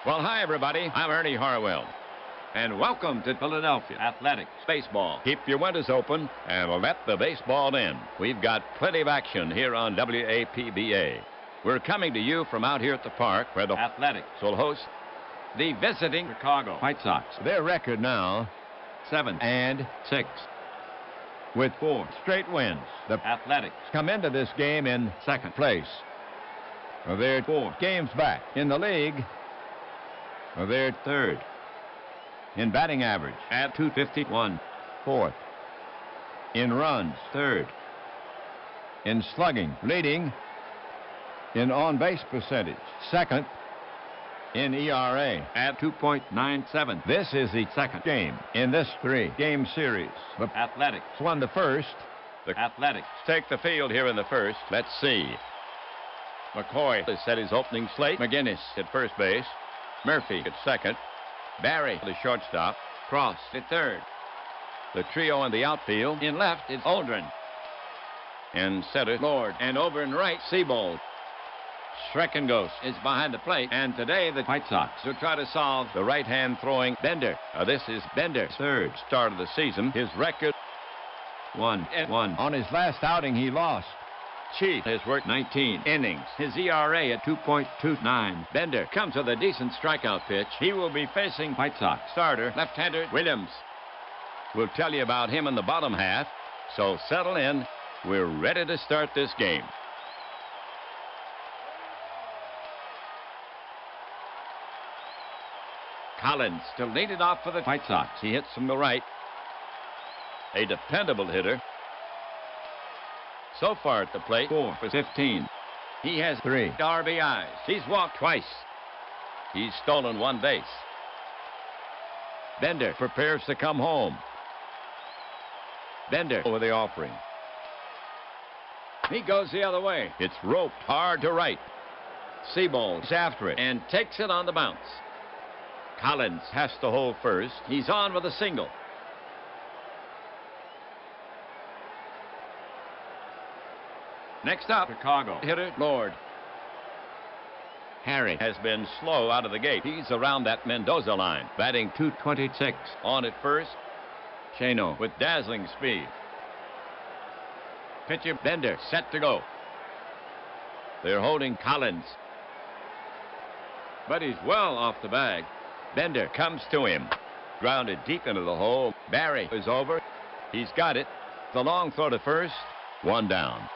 Well, hi, everybody. I'm Ernie Harwell. And welcome to Philadelphia Athletics Baseball. Keep your windows open and let the baseball in. We've got plenty of action here on APBA. We're coming to you from out here at the park where the Athletics will host the visiting Chicago White Sox. Their record now, 7-6. With 4 straight wins, the Athletics come into this game in second place. They're 4 games back in the league. They're third in batting average at .251. Fourth in runs. Third in slugging. Leading in on-base percentage. Second in ERA at 2.97. This is the second game in this 3-game series. The Athletics won the first. The Athletics take the field here in the first. Let's see. McCoy has set his opening slate. McGinnis at first base. Murphy at second. Barry, the shortstop. Cross at third. The trio in the outfield. In left is Aldrin. In center, Lord. And over in right, Seabold. Schreckengos is behind the plate. And today, the White Sox will try to solve the right-hand throwing Bender. This is Bender's third start of the season. His record, 1-1. On his last outing, he lost. Chief has worked 19 innings. His ERA at 2.29. Bender comes with a decent strikeout pitch. He will be facing White Sox starter, left-hander Williams. We'll tell you about him in the bottom half, so settle in. We're ready to start this game. Collins to lead it off for the White Sox. He hits from the right. A dependable hitter. So far at the plate, 4 for 15. He has 3 RBIs. He's walked twice. He's stolen 1 base. Bender prepares to come home. Bender over the offering. He goes the other way. It's roped hard to right. Seabold's after it and takes it on the bounce. Collins has to hold first. He's on with a single. Next up, Chicago hitter Lord. Harry has been slow out of the gate. He's around that Mendoza line, batting .226. On at first, Chano with dazzling speed. Pitcher Bender set to go. They're holding Collins, but he's well off the bag. Bender comes to him. Grounded deep into the hole. Barry is over. He's got it. The long throw to first. 1 down.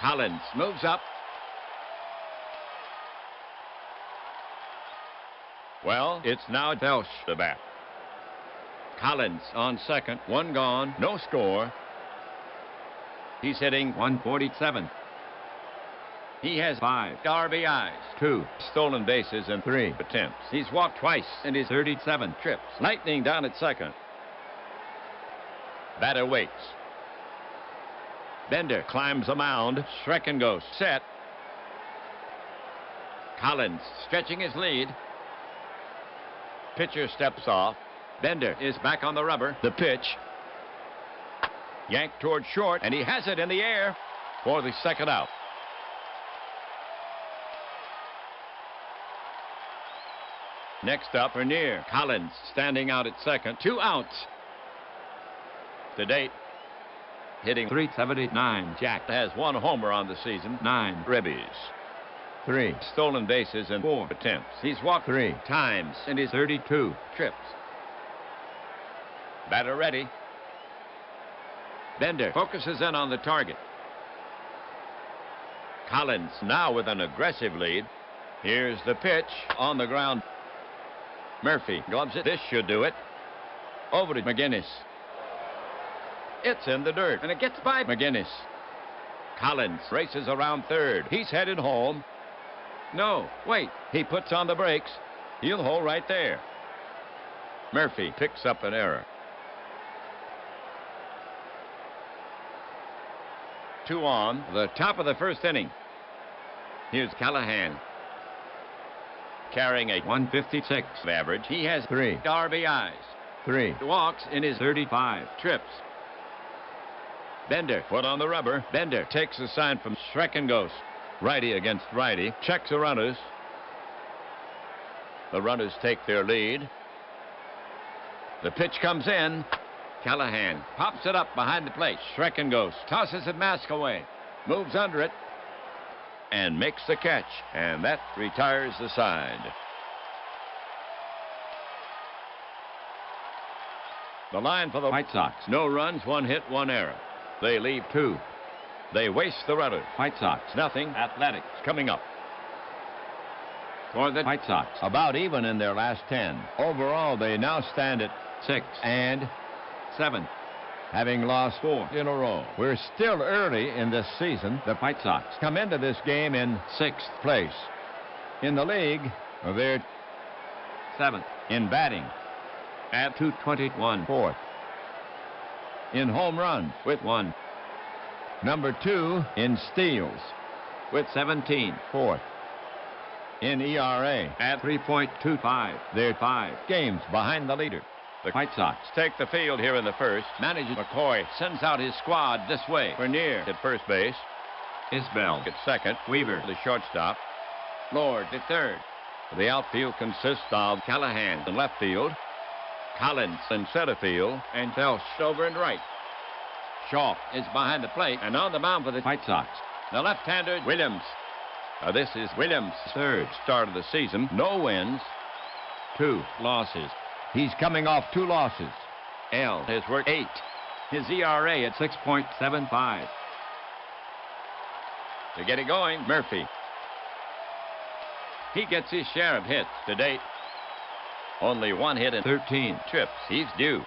Collins moves up. Well, it's now Belch the bat. Collins on second. 1 gone. No score. He's hitting .147. He has 5 RBIs, 2 stolen bases, and 3 attempts. He's walked twice in his 37 trips. Lightning down at second. Batter waits. Bender climbs the mound. Schreckengos set. Collins stretching his lead. Pitcher steps off. Bender is back on the rubber. The pitch. Yanked toward short, and he has it in the air for the second out. Next up, Vernier. Collins standing out at second. 2 outs. To date, hitting .379. Jack has 1 homer on the season. 9 ribbies. 3 stolen bases and 4 attempts. He's walked 3 times in his 32 trips. Batter ready. Bender focuses in on the target. Collins now with an aggressive lead. Here's the pitch on the ground. Murphy gloves it. This should do it. Over to McGinnis. It's in the dirt, and it gets by McGinnis. Collins races around third. He's headed home. No, wait. He puts on the brakes. He'll hold right there. Murphy picks up an error. 2 on, the top of the first inning. Here's Callahan. Carrying a .156 average. He has 3 RBIs. 3 walks in his 35 trips. Bender put on the rubber. Bender takes a sign from Schreckengos. Righty against righty. Checks the runners. The runners take their lead. The pitch comes in. Callahan pops it up behind the plate. Schreckengost tosses the mask away. Moves under it. And makes the catch. And that retires the side. The line for the White Sox. No runs, 1 hit, 1 error. They leave 2. They waste the runners. White Sox, nothing. Athletics coming up. For the White Sox, about even in their last 10. Overall, they now stand at 6 and 7, having lost 4 in a row. We're still early in this season. The White Sox come into this game in 6th place. In the league, they're 7th in batting at 221, 4th. In home runs with 1. Number 2 in steals with 17, 4th. In ERA at 3.25. They're 5 games behind the leader. The White Sox take the field here in the first. Manager McCoy sends out his squad this way. Bernier at first base. Isbell at second. Weaver, the shortstop. Lord at third. The outfield consists of Callahan in left field, Collins in center field, and Felsch over in right. Shaw is behind the plate and on the mound for the White Sox. The left-hander, Williams. This is Williams' 3rd start of the season. No wins, 2 losses. He's coming off 2 losses. L has worked 8. His ERA at 6.75. To get it going, Murphy. He gets his share of hits to date. Only 1 hit and 13 trips. He's due.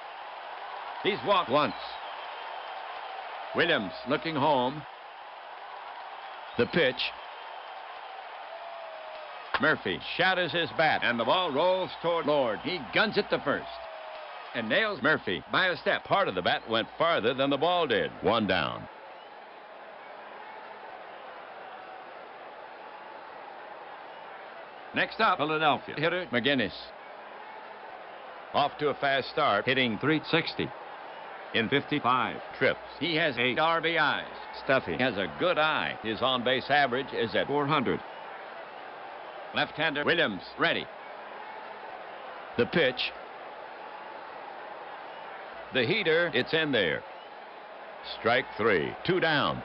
He's walked once. Williams looking home. The pitch. Murphy shatters his bat, and the ball rolls toward Lord. He guns it to first and nails Murphy by a step. Part of the bat went farther than the ball did. 1 down. Next up, Philadelphia hitter McGinnis. Off to a fast start, hitting .360 in 55 trips. He has 8 RBIs. Stuffy has a good eye. His on-base average is at 400. Left-hander Williams ready. The pitch. The heater, it's in there. Strike 3. 2 down.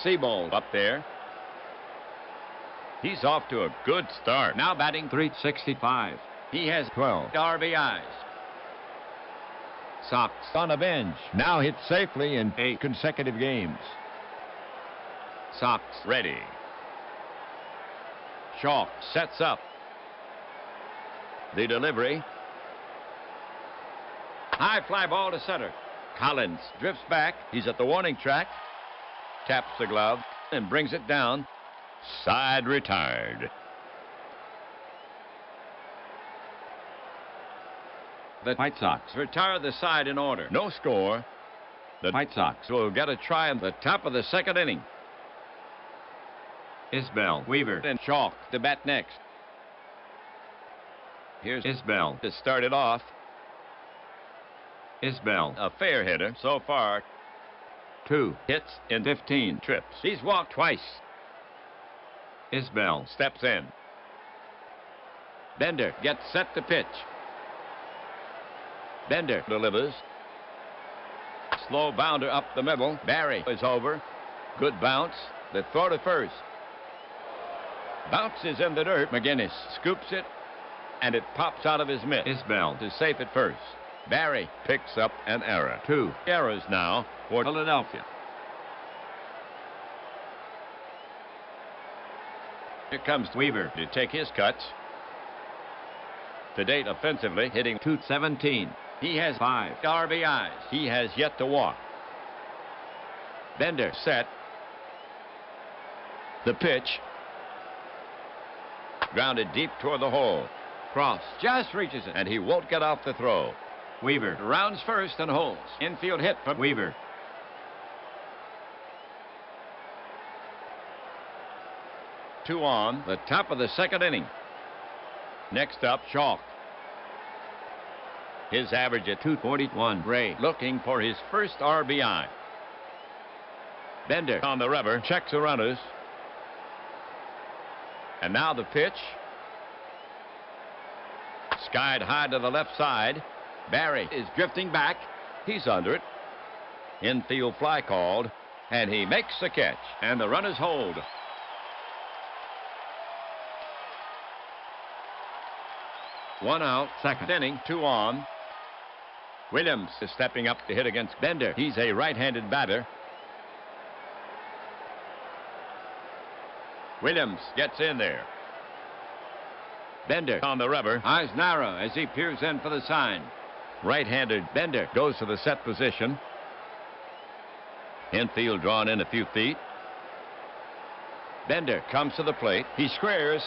Seabold up there. He's off to a good start. Now batting .365. He has 12 RBIs. Sox on a bench. Now hit safely in 8 consecutive games. Sox ready. Shaw sets up. The delivery. High fly ball to center. Collins drifts back. He's at the warning track. Taps the glove and brings it down. Side retired. The White Sox retire the side in order. No score. The White Sox will get a try in the top of the 2nd inning. Isbell, Weaver, and Shaw to bat next. Here's Isbell to start it off. Isbell, a fair hitter so far. 2 hits in 15 trips. He's walked twice. Isbell steps in. Bender gets set to pitch. Bender delivers. Slow bounder up the middle. Barry is over. Good bounce. The throw to first. Bounce is in the dirt. McGinnis scoops it, and it pops out of his mitt. Isbell is safe at first. Barry picks up an error. 2 errors now for Philadelphia. Here comes Weaver to take his cuts. To date, offensively, hitting .217. He has 5 RBIs. He has yet to walk. Bender set. The pitch. Grounded deep toward the hole. Cross just reaches it, and he won't get off the throw. Weaver rounds first and holds. Infield hit from Weaver. Two on, the top of the 2nd inning. Next up, Shaw. His average at .241. Ray looking for his first RBI. Bender on the rubber, checks the runners. And now the pitch. Skied high to the left side. Barry is drifting back. He's under it. Infield fly called. And he makes the catch. And the runners hold. One out, second inning, 2 on. Williams is stepping up to hit against Bender. He's a right-handed batter. Williams gets in there. Bender on the rubber. Eyes narrow as he peers in for the sign. Right-handed Bender goes to the set position. Infield drawn in a few feet. Bender comes to the plate. He squares.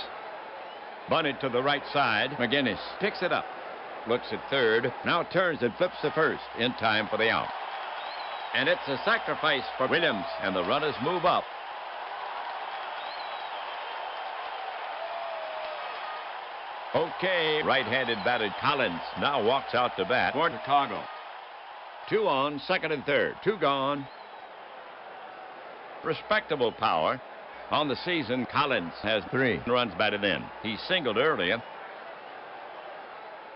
Bunted to the right side. McGinnis picks it up. Looks at third. Now turns and flips to first in time for the out. And it's a sacrifice for Williams. And the runners move up. Okay, right-handed batter Collins now walks out to bat for Chicago. 2 on, second and third. 2 gone. Respectable power. On the season, Collins has 3 runs batted in. He singled earlier.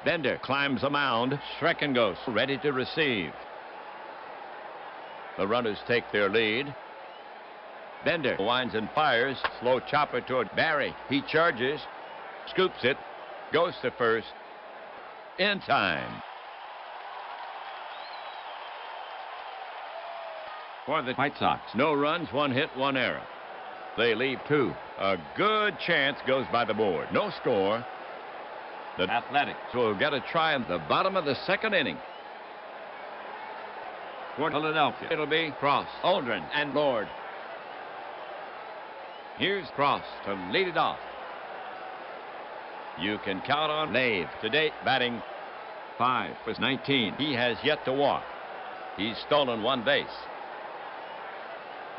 Bender climbs the mound. Schreckengos ready to receive. The runners take their lead. Bender winds and fires. Slow chopper toward Barry. He charges. Scoops it. Goes to first. In time. For the White Sox, no runs, 1 hit, 1 error. They leave 2. A good chance goes by the board. No score. The Athletics will get a try in the bottom of the second inning. For Philadelphia, it'll be Cross, Aldrin, and Lord. Here's Cross to lead it off. You can count on Nave. To date, batting 5 for 19. He has yet to walk. He's stolen 1 base.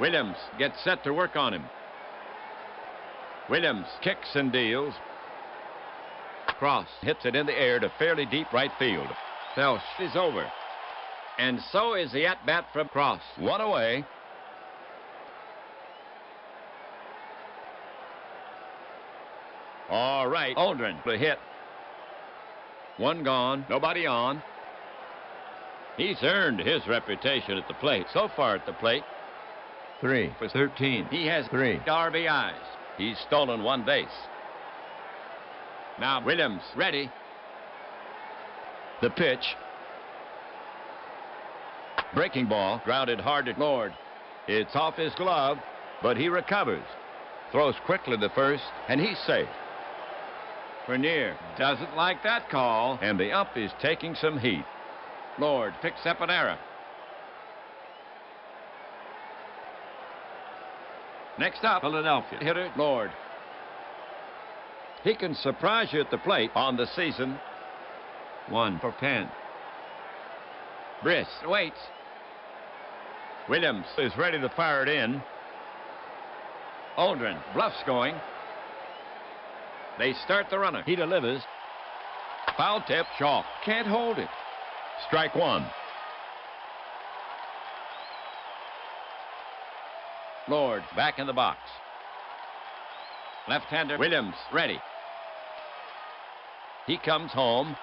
Williams gets set to work on him. Williams kicks and deals. Cross hits it in the air to fairly deep right field. Felsch is over. And so is the at-bat from Cross. 1 away. All right, Aldrin the hit. 1 gone, nobody on. He's earned his reputation at the plate. So far at the plate, 3 for 13. He has 3 RBIs. He's stolen 1 base. Now Williams ready. The pitch. Breaking ball, grounded hard at Lord. It's off his glove, but he recovers. Throws quickly to first, and he's safe. Vernier doesn't like that call, and the ump is taking some heat. Lord picks up an error. Next up, Philadelphia hitter Lord. He can surprise you at the plate on the season. 1 for 10. Briss waits. Williams is ready to fire it in. Aldrin bluffs going. They start the runner. He delivers. Foul tip. Shaw can't hold it. Strike 1. Lord back in the box. Left-hander Williams ready. He comes home.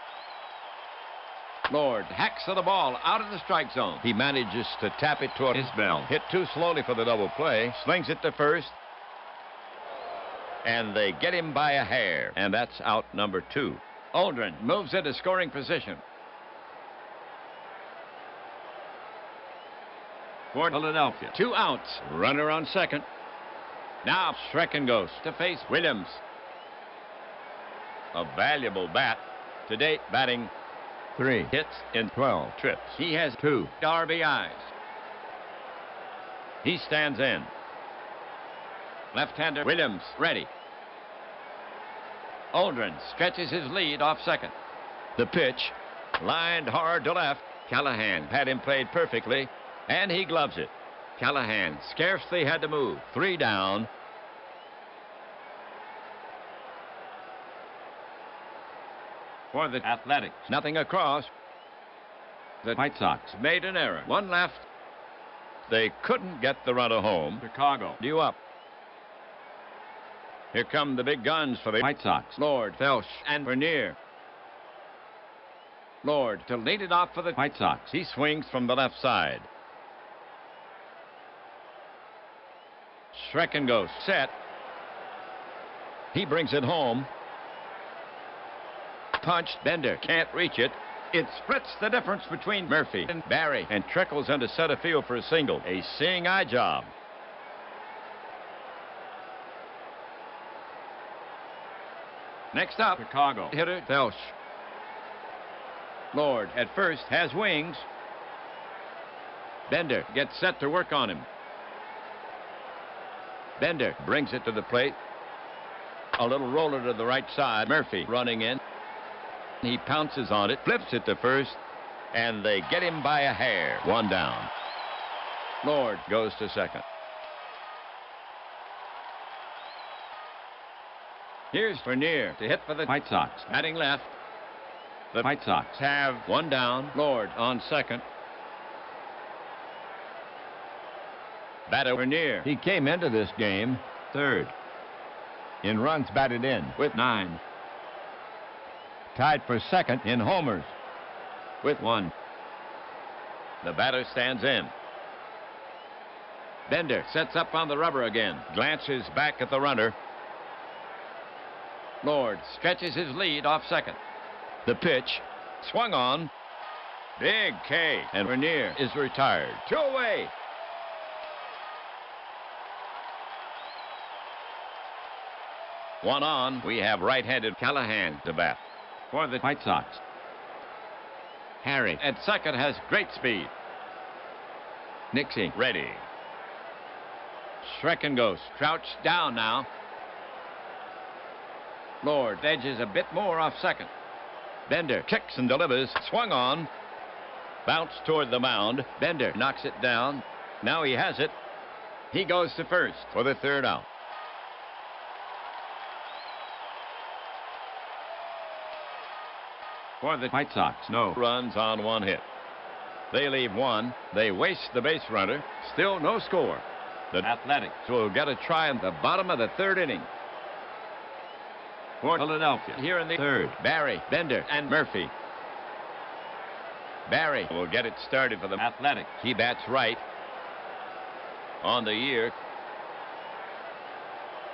Lord hacks to the ball out of the strike zone. He manages to tap it toward his bell. Hit too slowly for the double play. Slings it to first. And they get him by a hair. And that's out number 2. Aldrin moves into scoring position. For Philadelphia, 2 outs. Runner on second. Now Schreckengos to face Williams. A valuable bat. To date, batting 3 hits in 12 trips. He has 2 RBIs. He stands in. Left-hander Williams ready. Aldrin stretches his lead off second. The pitch, lined hard to left. Callahan had him played perfectly, and he gloves it. Callahan scarcely had to move. 3 down. For the Athletics, nothing across. The White Sox made an error. 1 left. They couldn't get the runner home. Chicago. Due up. Here come the big guns for the White Sox. Lord, Felsch, and Bernier. Lord to lead it off for the White Sox. He swings from the left side. Schrecken goes set. He brings it home. Punched. Bender can't reach it. It splits the difference between Murphy and Barry and trickles into center field for a single. A seeing eye job. Next up, Chicago. hitter Felsch. Lord at first has wings. Bender gets set to work on him. Bender brings it to the plate. A little roller to the right side. Murphy running in. He pounces on it, flips it to first, and they get him by a hair. One down. Lord goes to second. Here's Bernier to hit for the White Sox. batting left. The White Sox have one down. Lord on second. Batter Bernier. He came into this game third in runs batted in with 9. Tied for second in homers with 1. The batter stands in. Bender sets up on the rubber again. Glances back at the runner. Lord stretches his lead off second. The pitch swung on. Big K. And Bernier is retired. 2 away. One on. We have right-handed Callahan to bat for the White Sox. Harry at second has great speed. Nixie ready. Schrecken goes. Crouched down now. Lord edges a bit more off second. Bender kicks and delivers. Swung on. Bounced toward the mound. Bender knocks it down. Now he has it. He goes to first for the third out. For the White Sox. No runs on 1 hit. They leave 1. They waste the base runner. Still no score. The Athletics will get a try in the bottom of the 3rd inning. For Philadelphia, here in the 3rd, Barry, Bender, and Murphy. Barry will get it started for the Athletics. He bats right. On the year,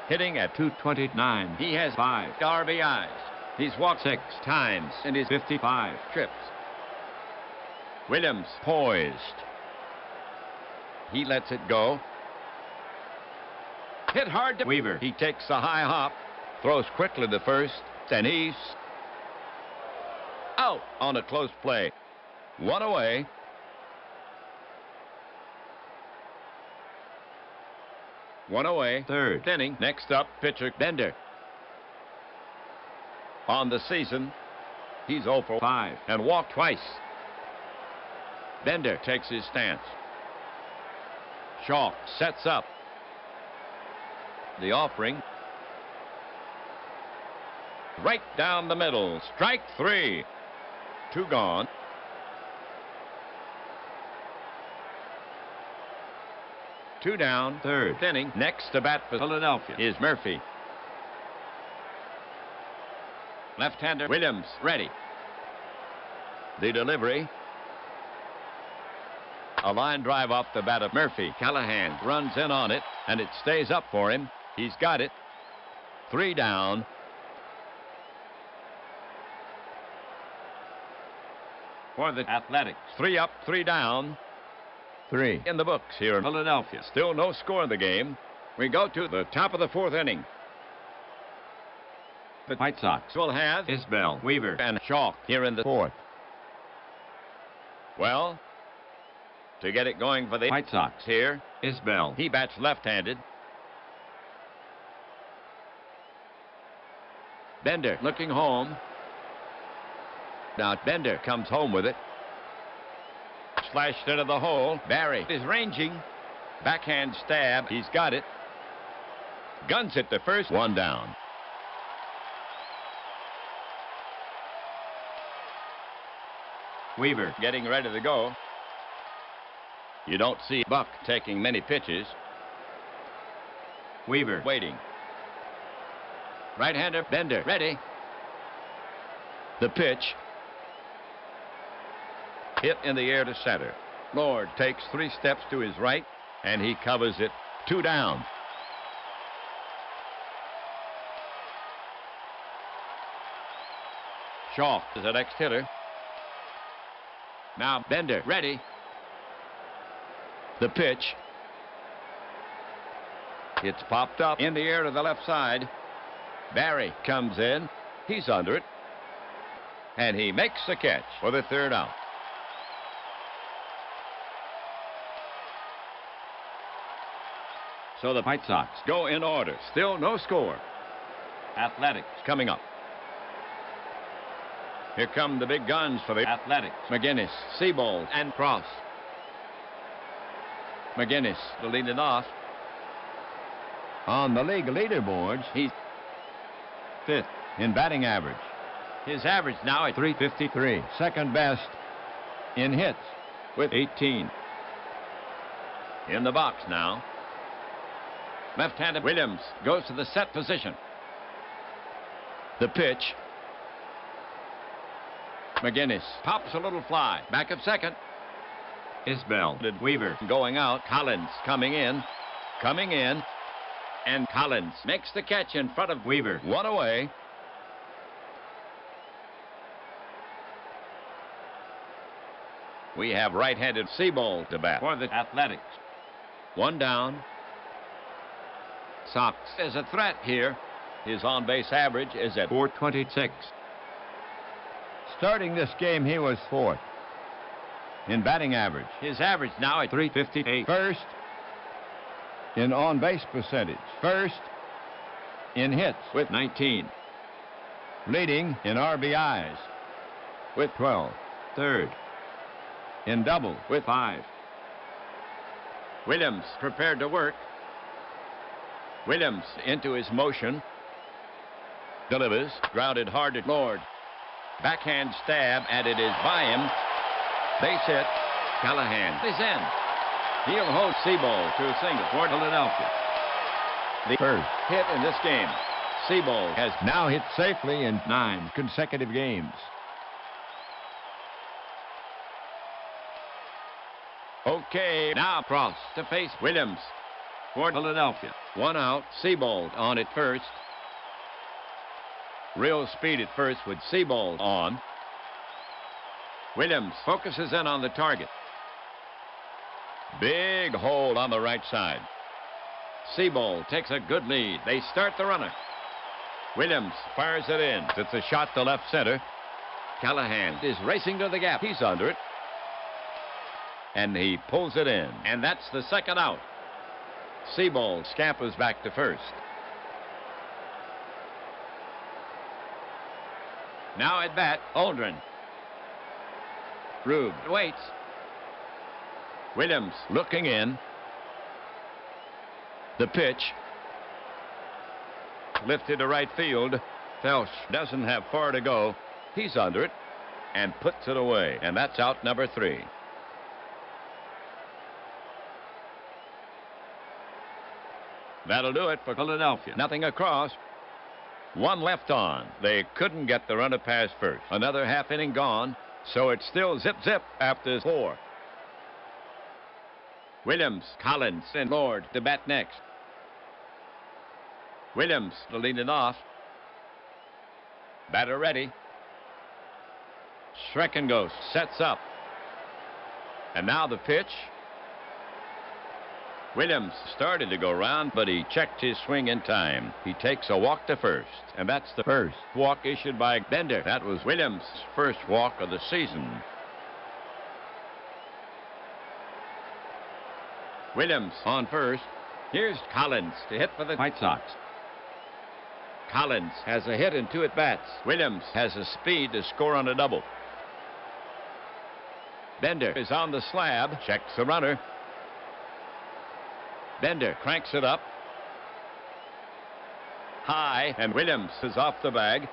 hitting at .229. He has 5 RBIs. He's walked 6 times in his 55 trips. Williams poised. He lets it go. Hit hard to Weaver. He takes a high hop. Throws quickly to first. And he's out on a close play. 1 away. One away. 3rd inning. Next up, pitcher Bender. On the season, he's 0 for 5 and walked twice. Bender takes his stance. Shaw sets up. The offering. Right down the middle. Strike 3. 2 gone. Two down. 3rd inning. Next to bat for Philadelphia is Murphy. Left-hander Williams ready. The delivery. A line drive off the bat of Murphy. Callahan runs in on it, and it stays up for him. He's got it. 3 down. For the Athletics. 3 up, 3 down. 3 in the books here in Philadelphia. Still no score in the game. We go to the top of the 4th inning. The White Sox will have Isbell, Weaver, and Shaw here in the 4th. Well, to get it going for the White Sox here, Isbell. He bats left-handed. Bender looking home. Now Bender comes home with it. Slashed into the hole. Barry is ranging. Backhand stab. He's got it. Guns it to first. 1 down. Weaver getting ready to go. You don't see Buck taking many pitches. Weaver waiting. Right-hander Bender ready. The pitch. Hit in the air to center. Lord takes 3 steps to his right, and he covers it. 2 down. Shaw is the next hitter. Now Bender ready. The pitch. It's popped up in the air to the left side. Barry comes in. He's under it. And he makes the catch for the 3rd out. So the White Sox go in order. Still no score. Athletics coming up. Here come the big guns for the Athletics. McGinnis, Seabold, and Cross. McGinnis to lead it off. On the league leaderboards, he's 5th in batting average. His average now at .353. Second best in hits with 18. In the box now. Left-handed Williams goes to the set position. The pitch. McGinnis pops a little fly. Back of second. Isbell. Weaver going out. Collins coming in. Coming in. And Collins makes the catch in front of Weaver. 1 away. We have right-handed Seabold to bat for the Athletics. 1 down. Sox is a threat here. His on-base average is at .426. Starting this game, he was 4th in batting average. His average now at .358. First in on-base percentage. First in hits with 19. Leading in RBIs with 12. Third in doubles with 5. Williams prepared to work. Williams into his motion. Delivers. Grounded hard at Lord. Backhand stab, and it is by him. Base hit. Callahan is in. He'll hold Seabold to a single for Philadelphia. The first hit in this game. Seabold has now hit safely in 9 consecutive games. Okay, now Cross to face Williams for Philadelphia. 1 out. Seabold on at first. Real speed at first with Seabold on. Williams focuses in on the target. Big hole on the right side. Seabold takes a good lead. They start the runner. Williams fires it in. It's a shot to left center. Callahan is racing to the gap. He's under it. And he pulls it in. And that's the 2nd out. Seabold scampers back to first. Now at bat, Aldrin. Rube waits. Williams looking in. The pitch. Lifted to right field. Felsch doesn't have far to go. He's under it and puts it away. And that's out number 3. That'll do it for Philadelphia. Nothing across. 1 left on. They couldn't get the runner past first. Another half inning gone, so it's still zip-zip after 4. Williams, Collins, and Lord to bat next. Williams to lead it off. Batter ready. Schreckengos sets up. And now the pitch. Williams started to go round, but he checked his swing in time. He takes a walk to first, and that's the first walk issued by Bender. That was Williams' first walk of the season. Williams on first. Here's Collins to hit for the White Sox. Collins has a hit and 2 at-bats. Williams has the speed to score on a double. Bender is on the slab, checks the runner. Bender cranks it up. High, and Williams is off the bag.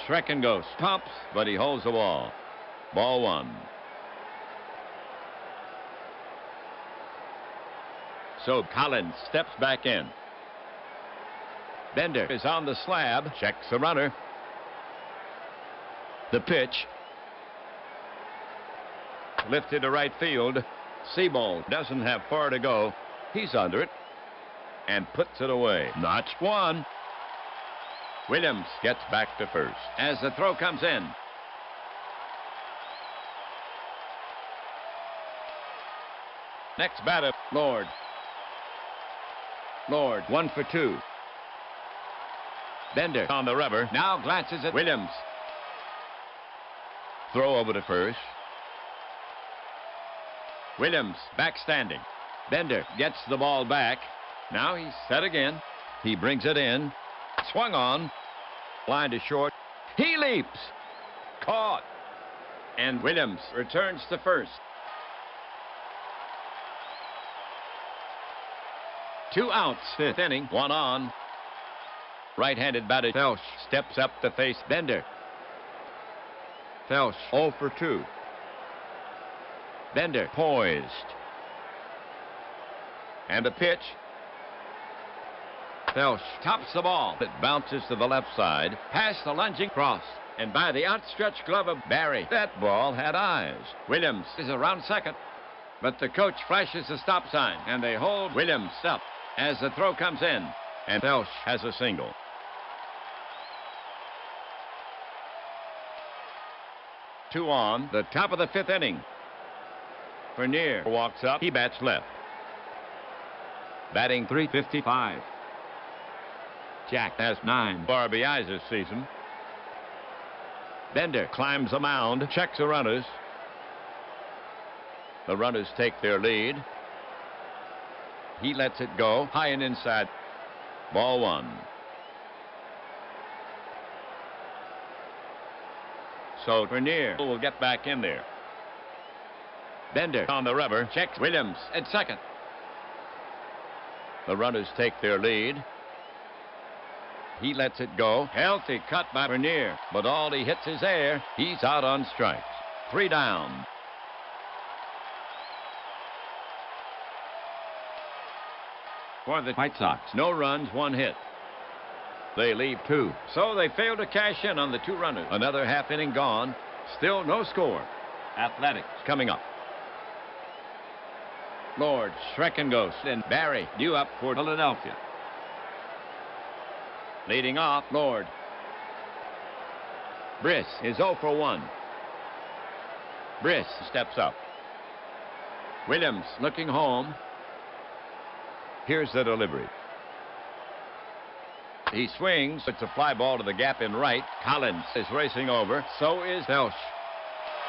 Schreckengos pumps, but he holds the ball. Ball 1. So Collins steps back in. Bender is on the slab. Checks the runner. The pitch. Lifted to right field. Seabold doesn't have far to go. He's under it and puts it away. Notched one. Williams gets back to first as the throw comes in. Next batter, Lord. Lord, 1 for 2. Bender on the rubber. Now glances at Williams. Throw over to first. Williams back standing. Bender gets the ball back. Now he's set again. He brings it in. Swung on. Line to short. He leaps. Caught. And Williams returns to first. 2 outs, 5th inning, 1 on. Right-handed batter Felsch steps up to face Bender. Felsch 0 for 2. Bender poised. And the pitch. Felsch tops the ball. It bounces to the left side, past the lunging cross, and by the outstretched glove of Barry. That ball had eyes. Williams is around second, but the coach flashes the stop sign, and they hold Williams up as the throw comes in, and Felsch has a single. Two on, the top of the 5th inning. Vernier walks up. He bats left. Batting .355. Jack has 9 RBIs this season. Bender climbs the mound, checks the runners. The runners take their lead. He lets it go high and inside. Ball 1. So Vernier will get back in there. Bender on the rubber, checks Williams at second. The runners take their lead. He lets it go. Healthy cut by Vernier, but all he hits is air. He's out on strikes. 3 down. For the White Sox, no runs, 1 hit. They leave 2, so they fail to cash in on the 2 runners. Another half inning gone. Still no score. Athletics coming up. Lord, Schreckenghost, and Barry due up for Philadelphia. Leading off, Lord. Briss is 0 for 1. Briss steps up. Williams looking home. Here's the delivery. He swings. It's a fly ball to the gap in right. Collins is racing over. So is Felsch.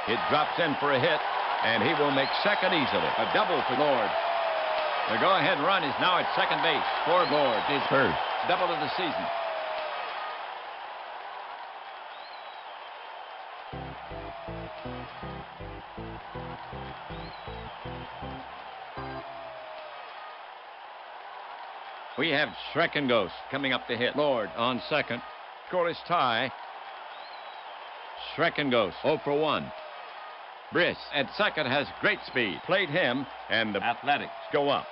It drops in for a hit, and he will make second easily. A double for Lord. The go-ahead run is now at second base. For Lord, his first double of the season. We have Schreckenghost coming up to hit. Lord on second. Scoreless tie. Schreckenghost 0 for 1. Briss at second has great speed. Played him, and the Athletics go up.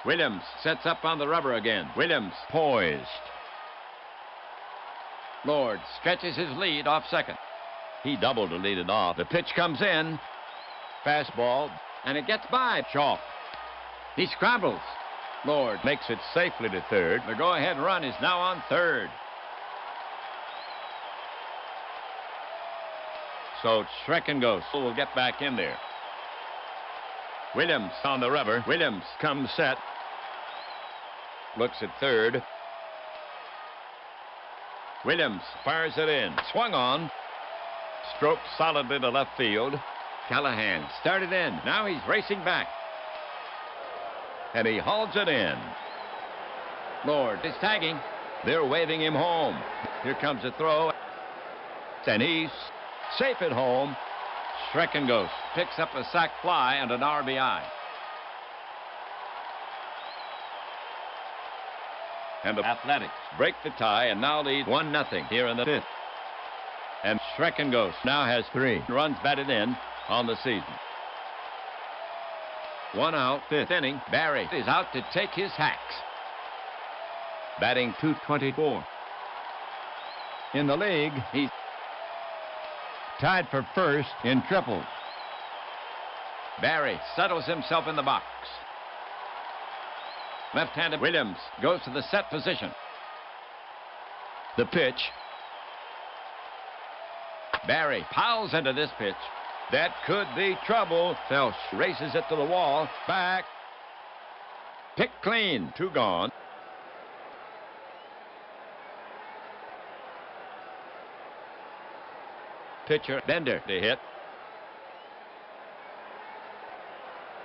Williams sets up on the rubber again. Williams poised. Lord stretches his lead off second. He doubled to lead it off. The pitch comes in. Fastball, and it gets by Chalk. He scrambles. Lord makes it safely to third. The go-ahead run is now on third. So Schreckenghost will get back in there. Williams on the rubber. Williams comes set. Looks at third. Williams fires it in. Swung on. Stroked solidly to left field. Callahan started in. Now he's racing back. And he hauls it in. Lord is tagging. They're waving him home. Here comes the throw. And he's safe at home. Schreckenghost picks up a sac fly and an RBI. And the Athletics break the tie and now lead 1-0 here in the 5th. And Schreckenghost now has 3 runs batted in on the season. 1 out, 5th inning. Barry is out to take his hacks. Batting .224. In the league, he's tied for first in triples. Barry settles himself in the box. Left-handed Williams goes to the set position. The pitch. Barry piles into this pitch. That could be trouble. Felsch races it to the wall. Back. Picked clean. 2 gone. Pitcher Bender to hit.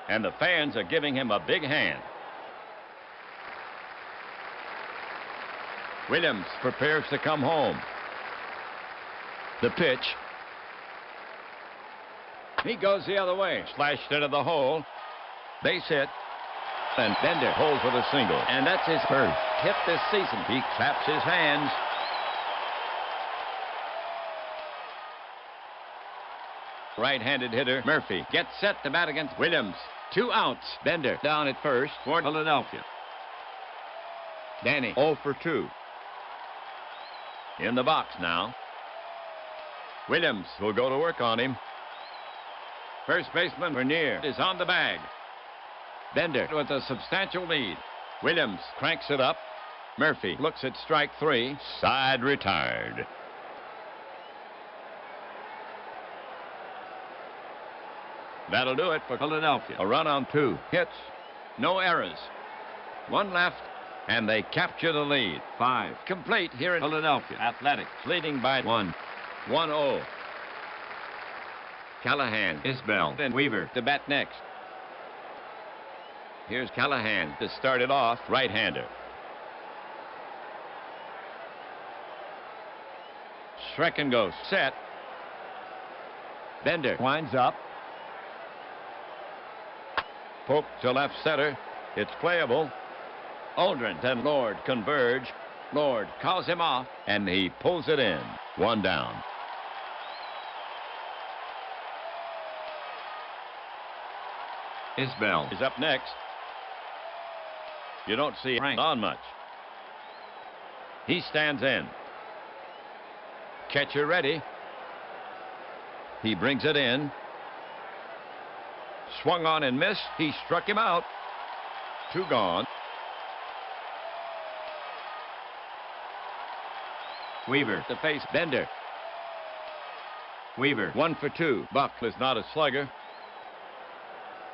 And the fans are giving him a big hand. Williams prepares to come home. The pitch. He goes the other way. Slashed into the hole. Base hit. And Bender holds with a single. And that's his first hit this season. He claps his hands. Right-handed hitter Murphy gets set to bat against Williams. 2 outs. Bender down at first for Philadelphia. Danny 0 for 2. In the box now. Williams will go to work on him. First baseman Vernier is on the bag. Bender with a substantial lead. Williams cranks it up. Murphy looks at strike 3. Side retired. That'll do it for Philadelphia. A run on 2 hits. No errors. 1 left. And they capture the lead. 5 complete here in Philadelphia. Athletics leading by 1. 1-0. Callahan, Isbell, and Weaver to bat next. Here's Callahan to start it off. Right-hander. Schrecken goes set. Bender winds up. Poke to left center. It's playable. Aldrin and Lord converge. Lord calls him off, and he pulls it in. 1 down. Isbell is up next. You don't see Frank on much. He stands in. Catcher ready. He brings it in. Swung on and missed. He struck him out. 2 gone. Weaver to face Bender. Weaver 1 for 2. Buck is not a slugger.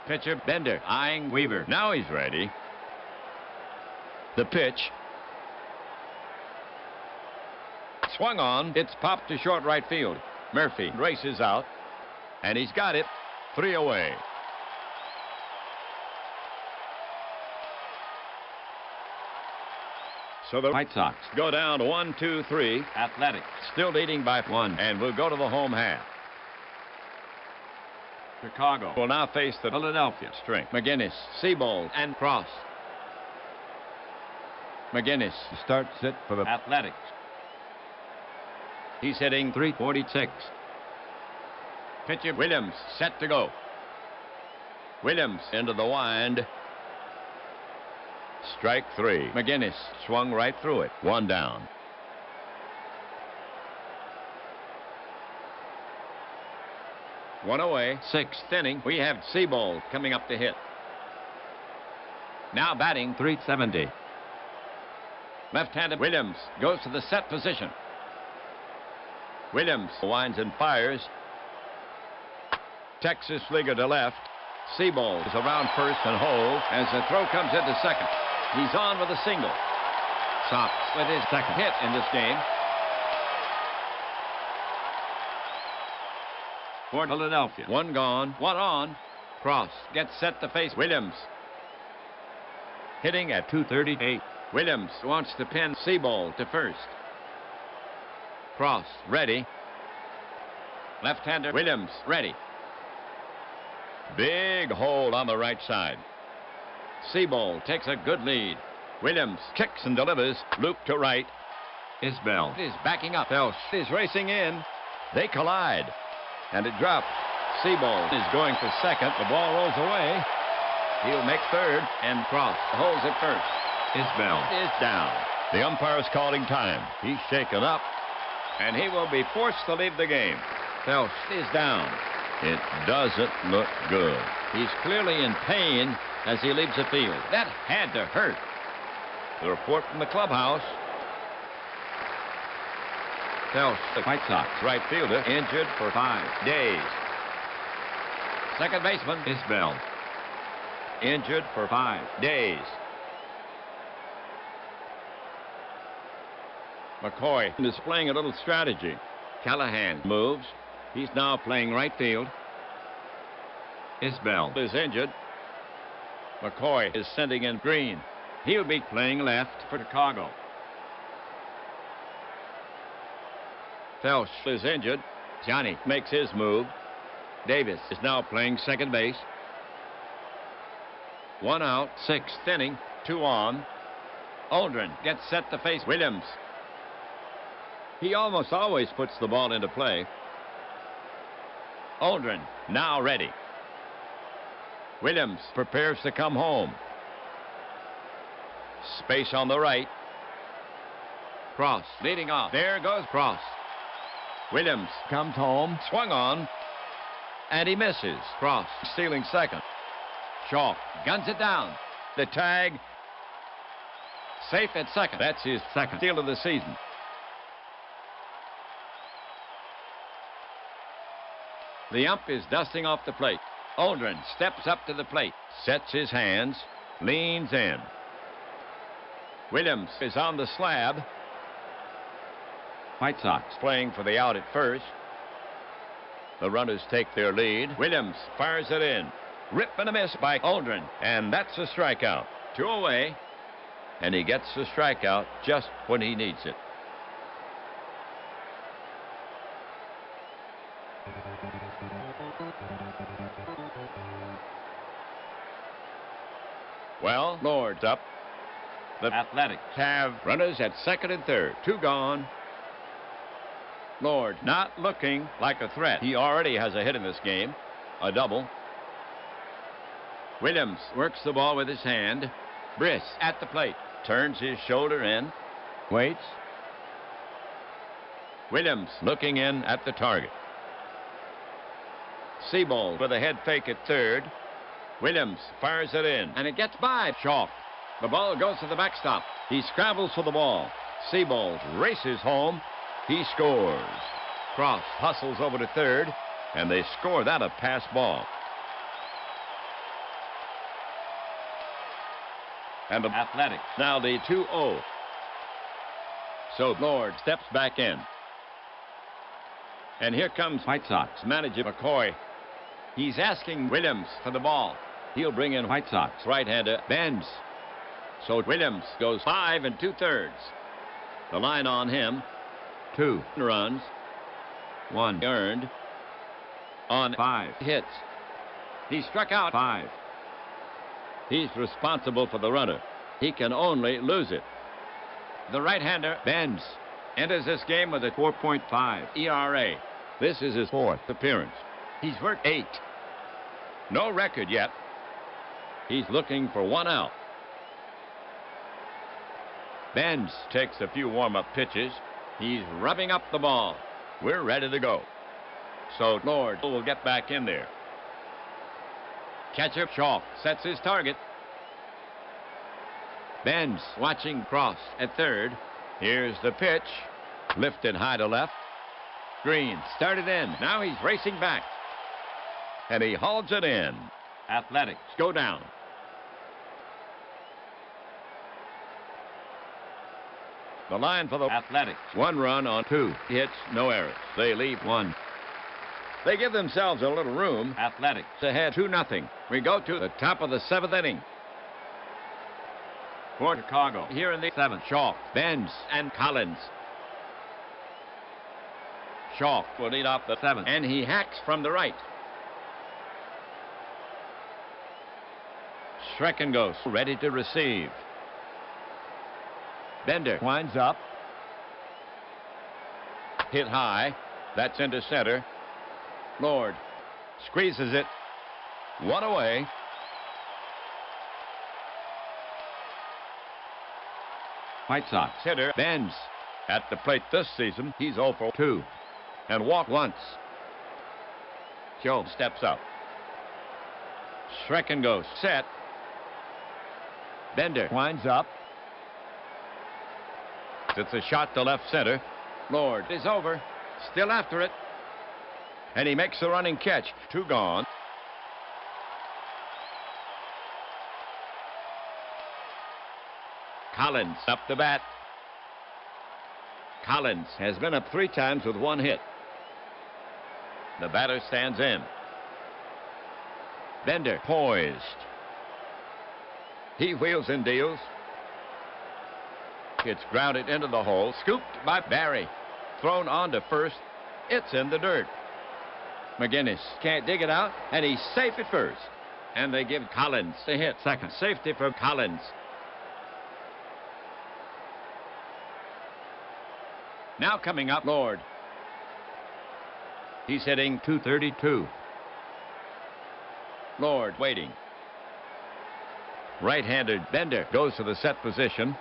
Pitcher Bender eyeing Weaver. Now he's ready. The pitch. Swung on. It's popped to short right field. Murphy races out. And he's got it. 3 away. So the White Sox go down 1-2-3. Athletics still leading by 1. And we'll go to the home half. Chicago will now face the Philadelphia string. McGinnis, Seabold, and Cross. McGinnis starts it for the Athletics. He's hitting .346. Pitcher Williams set to go. Williams into the wind. Strike 3. McGinnis swung right through it. 1 down. One away. 6th inning. We have Seabold coming up to hit. Now batting .370. Left-handed Williams goes to the set position. Williams winds and fires. Texas Leaguer to left. Seabold is around first and hold as the throw comes into second. He's on with a single. Sox with his second hit in this game. For Philadelphia. 1 gone, 1 on. Cross gets set to face Williams. Hitting at .238. Williams wants to pin Seabold to first. Cross ready. Left-hander Williams ready. Big hole on the right side. Seabold takes a good lead. Williams kicks and delivers. Loop to right. Isbell is backing up. Felsch is racing in. They collide. And it drops. Seabold is going for second. The ball rolls away. He'll make third, and Cross holds at first. Isbell is down. The umpire's calling time. He's shaken up, and he will be forced to leave the game. Phelps is down. It doesn't look good. He's clearly in pain as he leaves the field. That had to hurt. The report from the clubhouse. Phelps, the White Sox right fielder, injured for 5 days. Second baseman, Isbell, injured for 5 days. McCoy displaying a little strategy. Callahan moves. He's now playing right field. Isbell is injured. McCoy is sending in Green. He'll be playing left for Chicago. Phelps is injured. Johnny makes his move. Davis is now playing second base. 1 out, 6th inning, 2 on. Aldrin gets set to face Williams. He almost always puts the ball into play. Aldrin now ready. Williams prepares to come home. Space on the right. Cross leading off. There goes Cross. Williams comes home, swung on, and he misses. Cross stealing second. Shaw guns it down. The tag. Safe at second. That's his second steal of the season. The ump is dusting off the plate. Aldrin steps up to the plate, sets his hands, leans in. Williams is on the slab. White Sox playing for the out at first. The runners take their lead. Williams fires it in. Rip and a miss by Aldrin, and that's a strikeout. 2 away, and he gets the strikeout just when he needs it. Well, Lord's up. The Athletics have runners at second and third. 2 gone. Lord not looking like a threat. He already has a hit in this game. A double. Williams works the ball with his hand. Briss at the plate. Turns his shoulder in. Waits. Williams looking in at the target. Seabold with a head fake at third. Williams fires it in, and it gets by Shaw. The ball goes to the backstop. He scrambles for the ball. Seabold races home. He scores. Cross hustles over to third, and they score that a pass ball. And the Athletics now lead 2-0. So Lord steps back in. And here comes White Sox manager McCoy. He's asking Williams for the ball. He'll bring in White Sox right-hander Benz. So Williams goes 5 2/3. The line on him. 2 runs. 1 earned. On 5 hits. He struck out 5. He's responsible for the runner. He can only lose it. The right-hander Benz enters this game with a 4.5 ERA. This is his 4th appearance. He's worked 8. No record yet. He's looking for 1 out. Benz takes a few warm-up pitches. He's rubbing up the ball. We're ready to go. So Lord will get back in there. Catcher Shaw sets his target. Benz watching Cross at third. Here's the pitch. Lifted high to left. Green started in. Now he's racing back. And he hauls it in. Athletics go down. The line for the Athletics. 1 run on 2 hits, no errors. They leave 1. They give themselves a little room. Athletics ahead 2-0. We go to the top of the 7th inning. For Chicago, here in the 7th, Shaw, Benz, and Collins. Shaw will lead off the 7th, and he hacks from the right. Schrecken goes, ready to receive. Bender winds up. Hit high. That's into center. Lord squeezes it. 1 away. White Sox hitter bends. At the plate this season, he's 0 for 2. And walked once. Joe steps up. Schrecken goes set. Bender winds up. It's a shot to left center. Lord is over. Still after it. And he makes the running catch. 2 gone. Collins up the bat. Collins has been up 3 times with 1 hit. The batter stands in. Bender poised. He wheels and deals. It's grounded into the hole. Scooped by Barry. Thrown on to first. It's in the dirt. McGinnis can't dig it out, and he's safe at first. And they give Collins a hit. Second. Safety for Collins. Now coming up, Lord. He's hitting .232. Lord waiting. Right-handed Bender goes to the set position.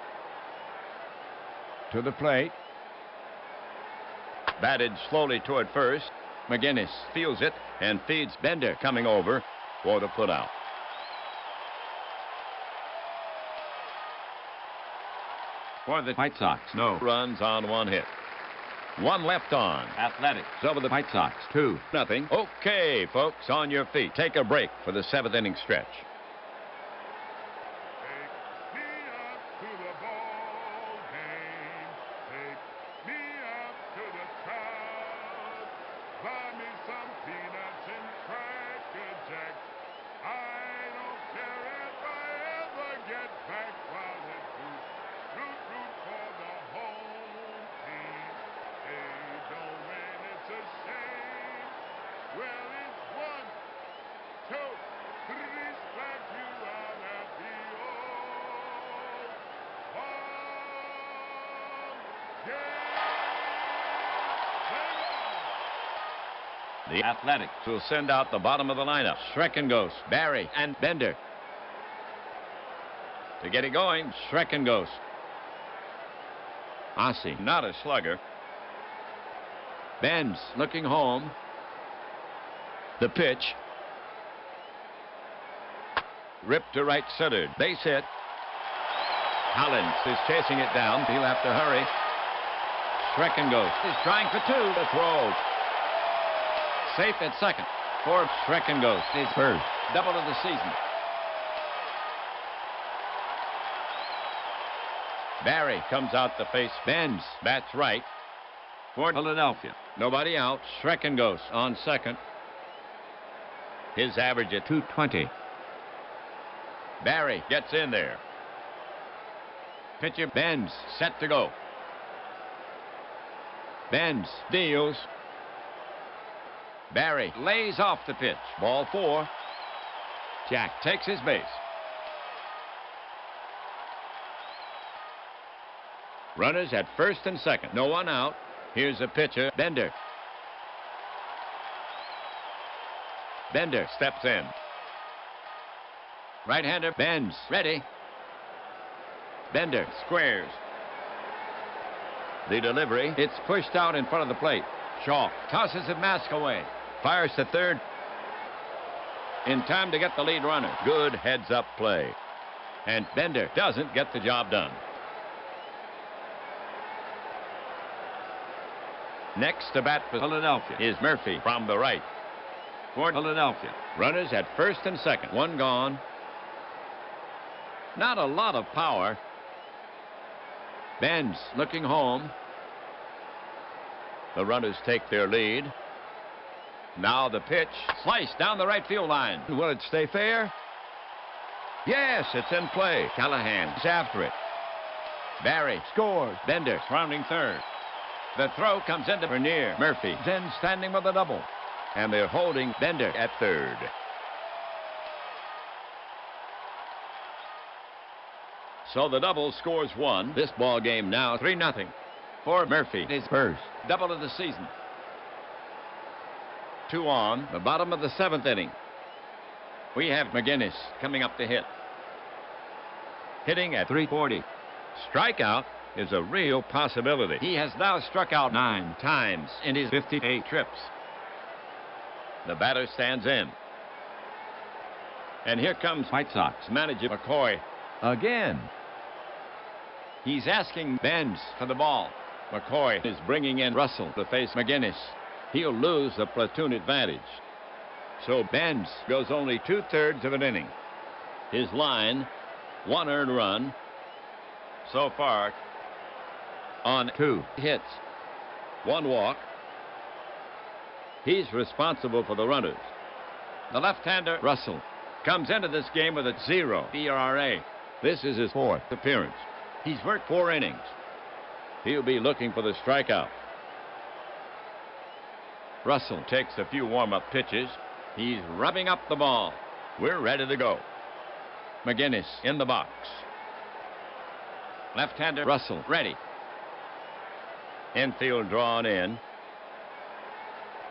To the plate. Batted slowly toward first. McGinnis feels it and feeds Bender coming over for the putout. For the White Sox, no runs on 1 hit. 1 left on. Athletics over the White Sox. 2-0. Okay, folks, on your feet. Take a break for the 7th inning stretch. Take me up to the ball game. Take me up to the crowd. Buy me some peanuts and Cracker Jacks. I don't care if I ever get back while it's root for the home team. They don't win, it's a shame. Well, it's 1, 2, 3 strikes you out at the old ball game. The Athletics will send out the bottom of the lineup. Schrecken goes. Barry and Bender. To get it going, Schrecken goes. Ossie, not a slugger. Bends, looking home. The pitch. Ripped to right center. Base hit. Collins is chasing it down. He'll have to hurry. Schrecken goes. He's trying for 2. The throw. Safe at second. For Schrecken goes. His first. Double of the season. Barry comes out to face Benz. Bats right. For Philadelphia. Nobody out. Schrecken goes on second. His average at .220. Barry gets in there. Pitcher Benz set to go. Benz deals. Barry lays off the pitch. Ball 4. Jack takes his base. Runners at first and second. No one out. Here's a pitcher, Bender. Bender steps in. Right-hander bends. Ready. Bender squares. The delivery. It's pushed out in front of the plate. Shaw tosses the mask away. Fires to third. In time to get the lead runner. Good heads-up play. And Bender doesn't get the job done. Next to bat for Philadelphia is Murphy from the right. For Philadelphia. Runners at first and second. 1 gone. Not a lot of power. Benz looking home. The runners take their lead. Now the pitch. Sliced down the right field line. Will it stay fair? Yes, it's in play. Callahan's after it. Barry scores. Bender rounding third. The throw comes into Bernier. Murphy then standing with a double. And they're holding Bender at third. So the double scores 1. This ball game now 3-0. For Murphy, his first double of the season. 2 on the bottom of the 7th inning. We have McGinnis coming up to hit. Hitting at .340. Strikeout. is a real possibility. He has now struck out 9 times in his 58 trips. The batter stands in. And here comes White Sox manager McCoy again. He's asking Benz for the ball. McCoy is bringing in Russell to face McGinnis. He'll lose the platoon advantage. So Benz goes only 2/3 of an inning. His line, 1 earned run so far on 2 hits, 1 walk. He's responsible for the runners. The left-hander Russell comes into this game with a 0 ERA. This is his 4th appearance. He's worked 4 innings. He'll be looking for the strikeout. Russell takes a few warm-up pitches. He's rubbing up the ball. We're ready to go. McGinnis in the box. Left-hander Russell ready. Infield drawn in.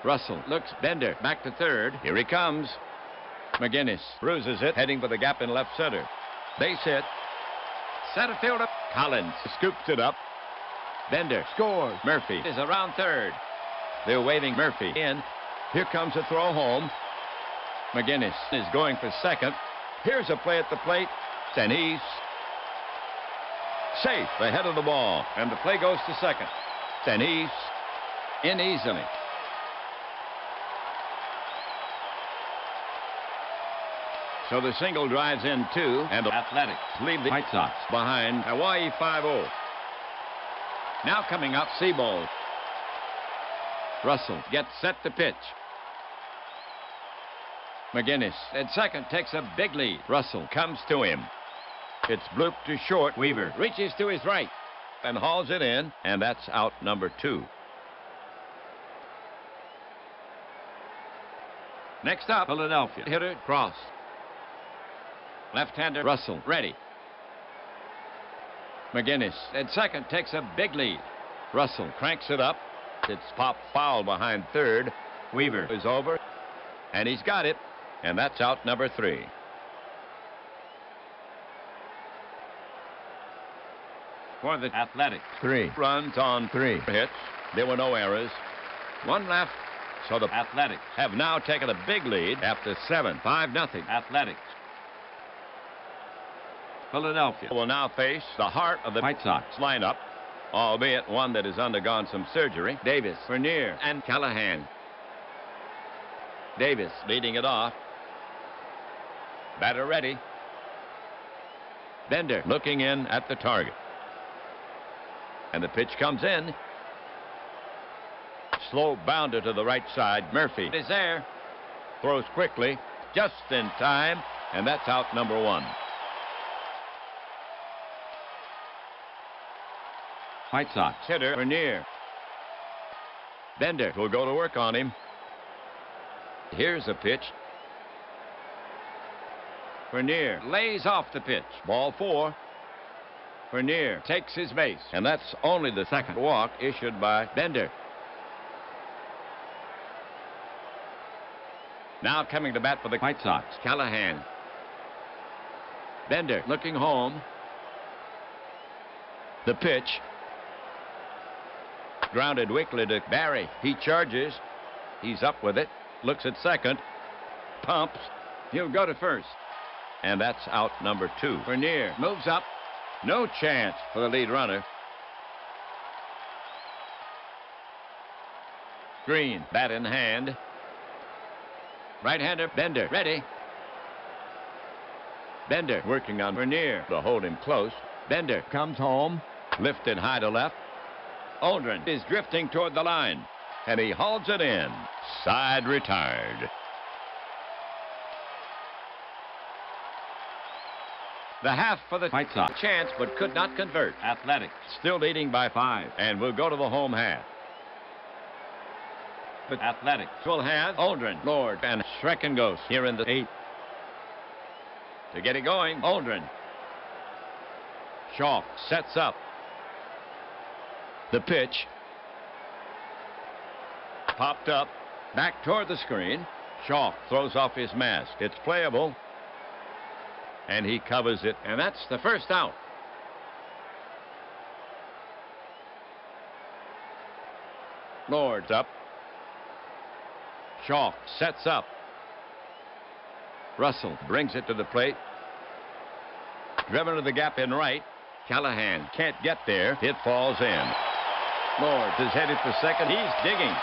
Russell looks Bender back to third. Here he comes. McGinnis bruises it, heading for the gap in left center. Base hit. Center fielder Collins scoops it up. Bender scores. Murphy is around third. They're waving Murphy in. Here comes a throw home. McGinnis is going for second. Here's a play at the plate. And he's safe ahead of the ball. And the play goes to second. And he's in easily. So the single drives in 2, and the Athletics leave the White Sox behind Hawaii 5-0. Now coming up, Seabold. Russell gets set to pitch. McGinnis at second takes a big lead. Russell comes to him. It's blooped to short. Weaver reaches to his right and hauls it in, and that's out number 2. Next up, Philadelphia hitter Cross. Left-hander Russell ready. McGinnis at second takes a big lead. Russell cranks it up. It's popped foul behind third. Weaver is over, and he's got it, and that's out number 3. For the Athletics, 3 runs on 3 hits. There were no errors. 1 left, so the Athletics have now taken a big lead after 7. 5-0 Athletics. Philadelphia will now face the heart of the White Sox lineup, albeit one that has undergone some surgery. Davis, Vernier, and Callahan. Davis leading it off. Batter ready. Bender looking in at the target. And the pitch comes in. Slow bounder to the right side. Murphy is there. Throws quickly, just in time, and that's out number 1. White Sox hitter Vernier. Bender will go to work on him. Here's a pitch. Vernier lays off the pitch. Ball 4. Vernier takes his base, and that's only the 2nd walk issued by Bender. Now coming to bat for the White Sox, Callahan. Bender looking home. The pitch. Grounded weakly to Barry. He charges. He's up with it. Looks at second. Pumps. He'll go to first. And that's out number 2. Vernier moves up. No chance for the lead runner. Green, bat in hand. Right-hander Bender ready. Bender working on Vernier to hold him close. Bender comes home. Lifted high to left. Aldrin is drifting toward the line, and he hauls it in. Side retired. The half for the White Sox. Chance, but could not convert. Athletics still leading by 5, and we'll go to the home half. The Athletics will have Aldrin, Lord, and Schreckengos here in the 8th. To get it going, Aldrin. Shaw sets up. The pitch. Popped up. Back toward the screen. Shaw throws off his mask. It's playable. And he covers it. And that's the first out. Lord's up. Shaw sets up. Russell brings it to the plate. Driven to the gap in right. Callahan can't get there. It falls in. Lord is headed for second. He's digging.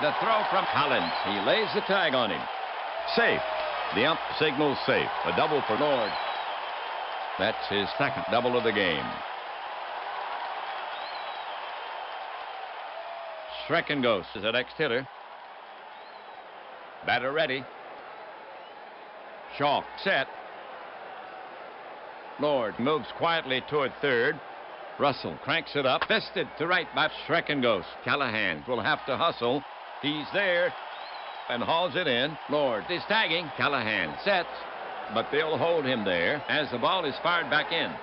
The throw from Collins. He lays the tag on him. Safe. The ump signals safe. A double for Lord. That's his second double of the game. Schreckengost is the next hitter. Batter ready. Shaw set. Lord moves quietly toward third. Russell cranks it up. Fisted to right by Schreckengost. Callahan will have to hustle. He's there and hauls it in. Lord is tagging. Callahan sets, but they'll hold him there as the ball is fired back in.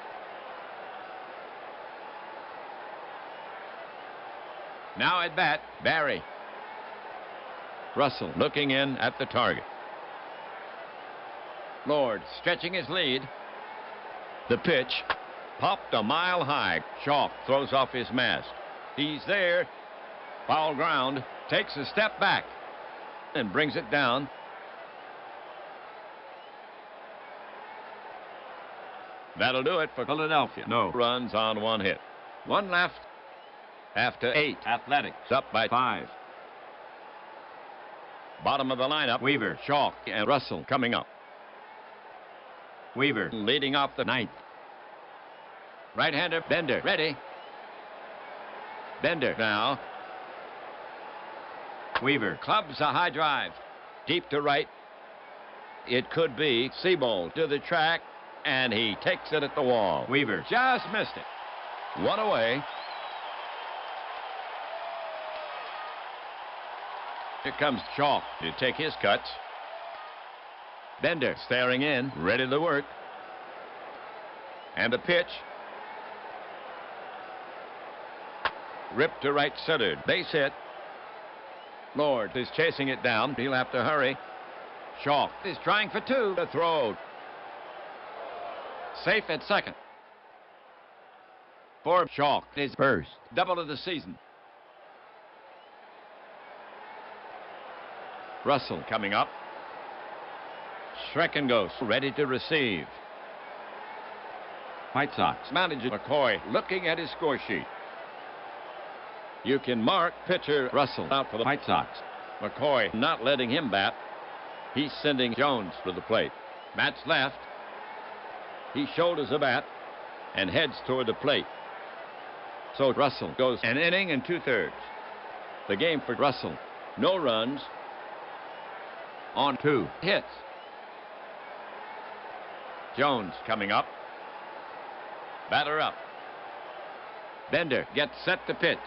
Now at bat, Barry. Russell looking in at the target. Lord stretching his lead. The pitch popped a mile high. Shaw throws off his mask. He's there. Foul ground. Takes a step back and brings it down. That'll do it for Philadelphia. No runs on one hit. One left after 8. Athletics up by 5. Bottom of the lineup, Weaver, Shaw, and Russell coming up. Weaver leading off the 9th. Right-hander Bender ready. Bender now. Weaver clubs a high drive. Deep to right. It could be Seabold to the track, and he takes it at the wall. Weaver just missed it. One away. Here comes Shaw to take his cuts. Bender staring in, ready to work. And the pitch. Ripped to right center. Base hit. Lord is chasing it down. He'll have to hurry. Shaw is trying for 2. The throw. Safe at second. For Shaw is first. Double of the season. Russell coming up. Schreckengost ready to receive. White Sox manager McCoy looking at his score sheet. You can mark pitcher Russell out for the White Sox. McCoy not letting him bat. He's sending Jones to the plate. Bat's left. He shoulders the bat and heads toward the plate. So Russell goes an inning and 2/3. The game for Russell. No runs on 2 hits. Jones coming up. Batter up. Bender gets set to pitch.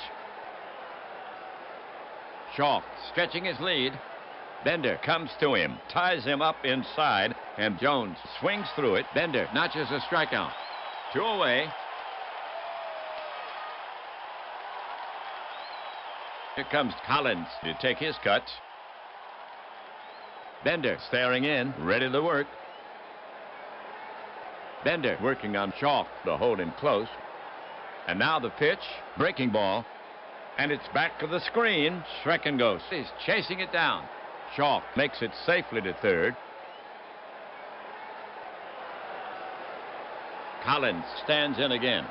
Shaw stretching his lead. Bender comes to him, ties him up inside, and Jones swings through it. Bender notches a strikeout. 2 away. Here comes Collins to take his cuts. Bender staring in, ready to work. Bender working on Shaw to hold him close. And now the pitch, breaking ball. And it's back to the screen. Schreckengost is chasing it down. Shaw makes it safely to third. Collins stands in again.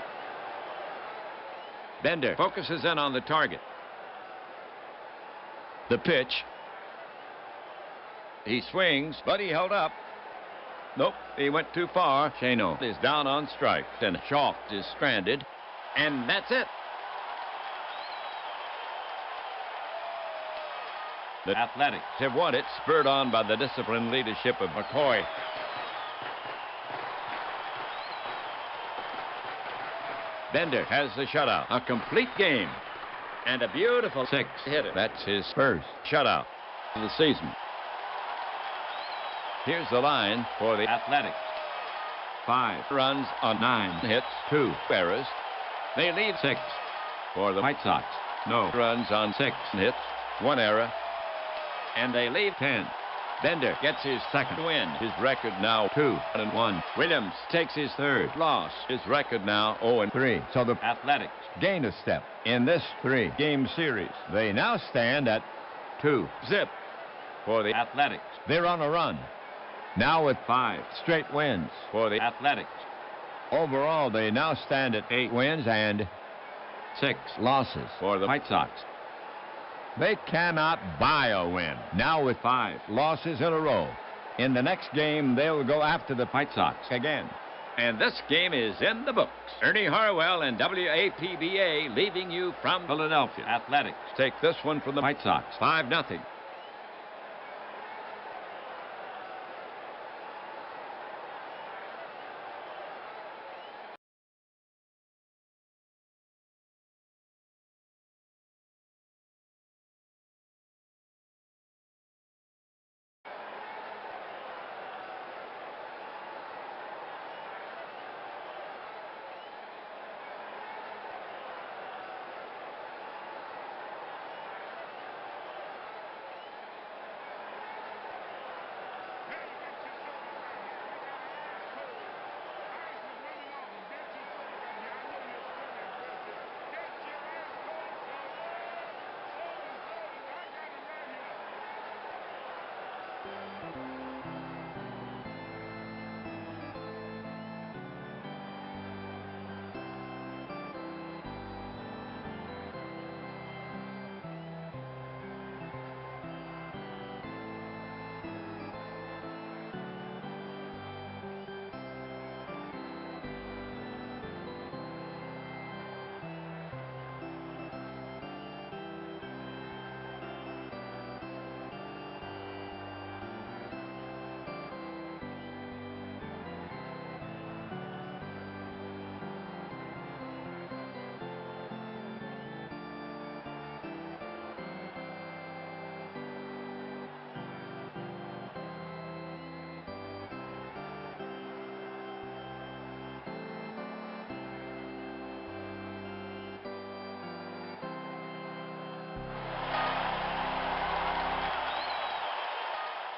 Bender focuses in on the target. The pitch. He swings, but he held up. Nope, he went too far. Chano is down on strikes, and Shaw is stranded. And that's it. The Athletics have won it, spurred on by the disciplined leadership of McCoy. Bender has the shutout. A complete game. And a beautiful 6-hitter. That's his first shutout of the season. Here's the line for the Athletics. 5 runs on 9 hits, 2 errors. They lead 6 for the White Sox. No runs on 6 hits, 1 error. And they lead 10. Bender gets his second win. His record now 2-1. Williams takes his third loss. His record now 0-3. So the Athletics gain a step in this 3-game series. They now stand at 2-0 for the Athletics. They're on a run. Now with 5 straight wins for the Athletics. Overall, they now stand at 8 wins and 6 losses for the White Sox. They cannot buy a win. Now with 5 losses in a row. In the next game, they'll go after the White Sox again. And this game is in the books. Ernie Harwell and WAPBA leaving you from Philadelphia. Athletics take this one from the White Sox. 5-0.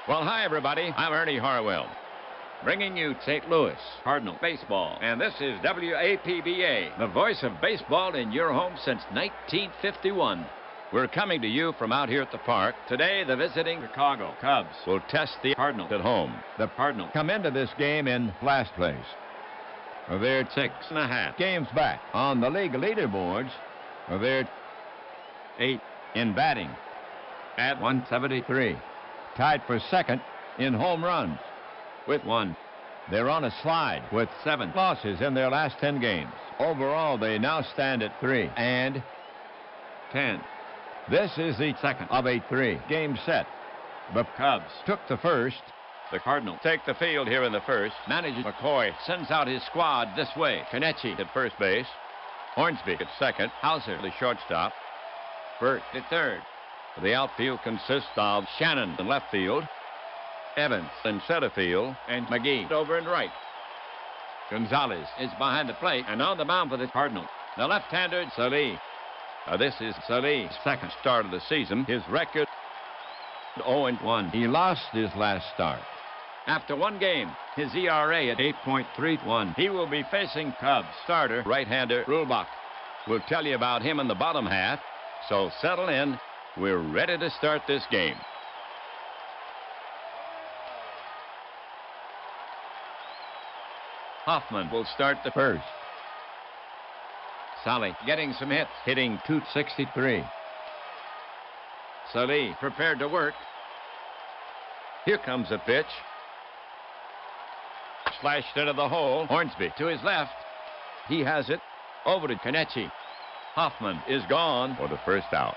Well, hi, everybody. I'm Ernie Harwell, bringing you St. Louis Cardinal baseball. And this is WAPBA, the voice of baseball in your home since 1951. We're coming to you from out here at the park. Today, the visiting Chicago Cubs will test the Cardinals at home. The Cardinals come into this game in last place. They're 6.5 games back on the league leaderboards. They're 8 in batting at 173. Tied for second in home runs with 1. They're on a slide with 7 losses in their last 10 games. Overall, they now stand at 3-10. This is the second of a 3-game set. The Cubs took the first. The Cardinals take the field here in the first. Manager McCoy sends out his squad this way. Kenichi at first base. Hornsby at second. Hauser, the shortstop. Burt at third. The outfield consists of Shannon in left field, Evans in center field, and McGee over in right. Gonzalez is behind the plate and on the mound for the Cardinals. The left-hander, Salih. This is Salih's second start of the season. His record, 0-1. He lost his last start. After 1 game, his ERA at 8.31. He will be facing Cubs starter, right-hander, Rulebach. We'll tell you about him in the bottom half, so settle in. We're ready to start this game. Hoffman will start the first. Salih getting some hits, hitting .263. Salih prepared to work. Here comes a pitch. Slashed into the hole. Hornsby to his left. He has it. Over to Kenichi. Hoffman is gone for the first out.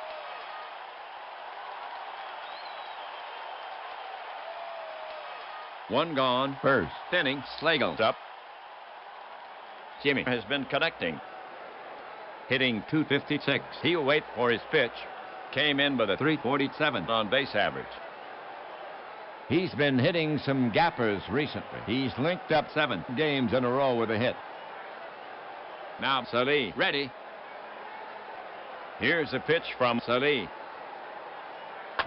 One gone. First inning. Slagle's up. Jimmy has been connecting. Hitting .256. He'll wait for his pitch. Came in with a .347 on base average. He's been hitting some gappers recently. He's linked up 7 games in a row with a hit. Now Salih ready. Here's a pitch from Salih.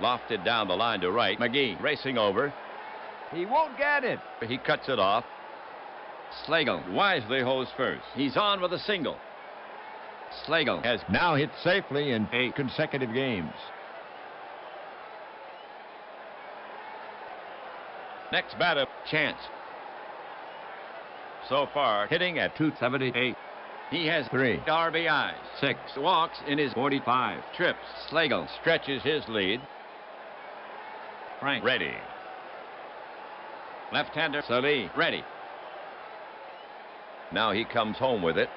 lofted down the line to right. McGee racing over. He won't get it. He cuts it off. Slagle wisely holds first. He's on with a single. Slagle has Now hit safely in 8 consecutive games. next batter. Chance. So far, hitting at 278. He has 3 RBIs, 6 walks in his 45 trips. Slagle stretches his lead. Frank ready. Left-hander Sully ready. Now he comes home with it.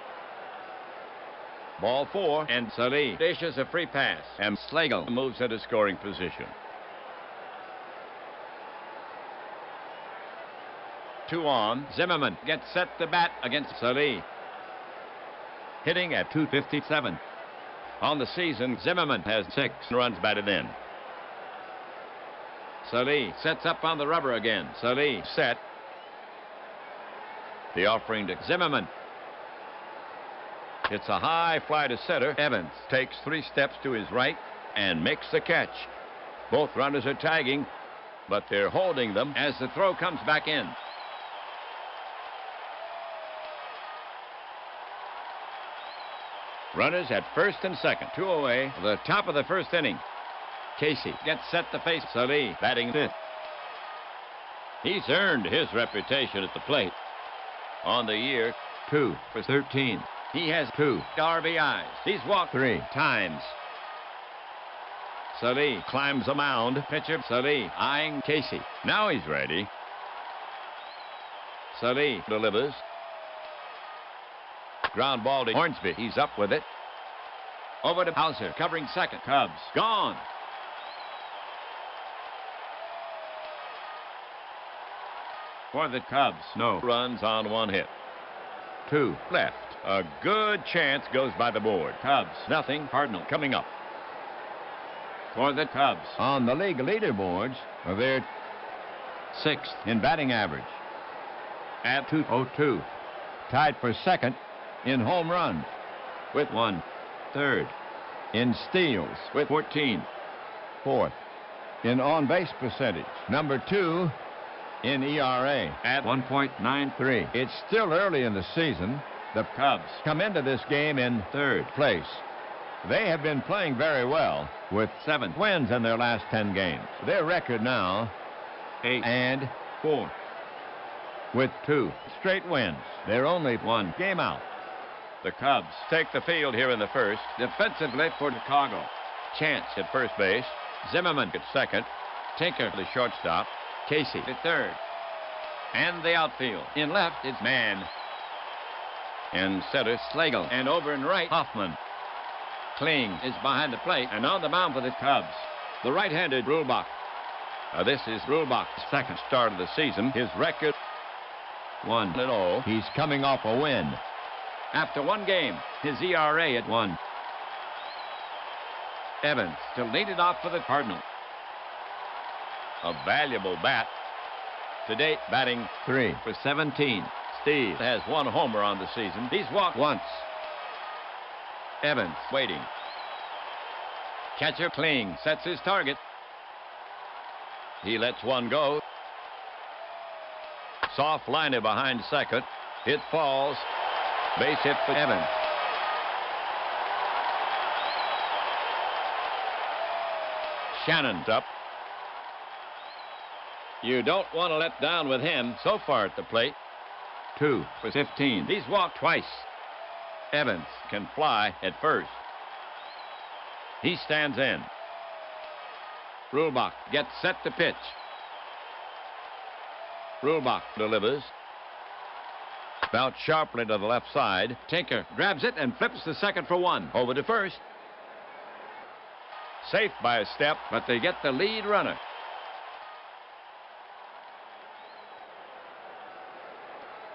Ball 4, and Sully dishes a free pass, and Slagle moves into scoring position. 2 on. Zimmerman gets set to bat against Sully. Hitting at 257. On the season, Zimmerman has 6 runs batted in. Sully sets up on the rubber again. Sully set. The offering to Zimmerman. It's a high fly to center. Evans takes 3 steps to his right and makes the catch. Both runners are tagging, but they're holding them as the throw comes back in. Runners at first and second. 2 away. The top of the first inning. Casey gets set to face Sully, batting 5th. He's earned his reputation at the plate. On the year, 2 for 13. He has 2 RBIs. He's walked 3 times. Sully climbs the mound. Pitcher Sully eyeing Casey. Now he's ready. Sully delivers. Ground ball to Hornsby. He's up with it. Over to Hauser, covering second. Cubs gone. For the Cubs, no runs on 1 hit. 2 left. A good chance goes by the board. Cubs, nothing. Cardinal coming up. For the Cubs. On the league leaderboards, they're 6th in batting average. at 202. Tied for second in home runs. With 1. Third In steals. with 14. Fourth in on-base percentage. Number 2 in ERA. At 1.93. It's still early in the season. The Cubs come into this game in 3rd place. They have been playing very well with 7th wins in their last 10 games. Their record now 8 and 4 with 2 straight wins. They're only 1 game out. The Cubs take the field here in the first. Defensively for Chicago. Chance at first base. Zimmerman at second. Tinker the shortstop. Casey at third. And the outfield. In left, it's Mann. In center, Slagle. And over in right, Hoffman. Kling is behind the plate and on the mound for the Cubs. The right-handed Rulebach. This is Rulebach's second start of the season. His record 1-0. He's coming off a win. After 1 game, his ERA at 1. Evans to lead it off for the Cardinal. A valuable bat. To date, batting 3 for 17. Steve has 1 homer on the season. He's walked once. Evans waiting. Catcher Kling sets his target. He lets 1 go. Soft liner behind second. It falls. Base hit for Evans. Shannon's up. You don't want to let down with him so far at the plate. 2 for 15. He's walked twice. Evans can fly at first. He stands in. Rulebach gets set to pitch. Rulebach delivers. Bounced sharply to the left side. Tinker grabs it and flips the second for 1. Over to first. Safe by a step, but they get the lead runner.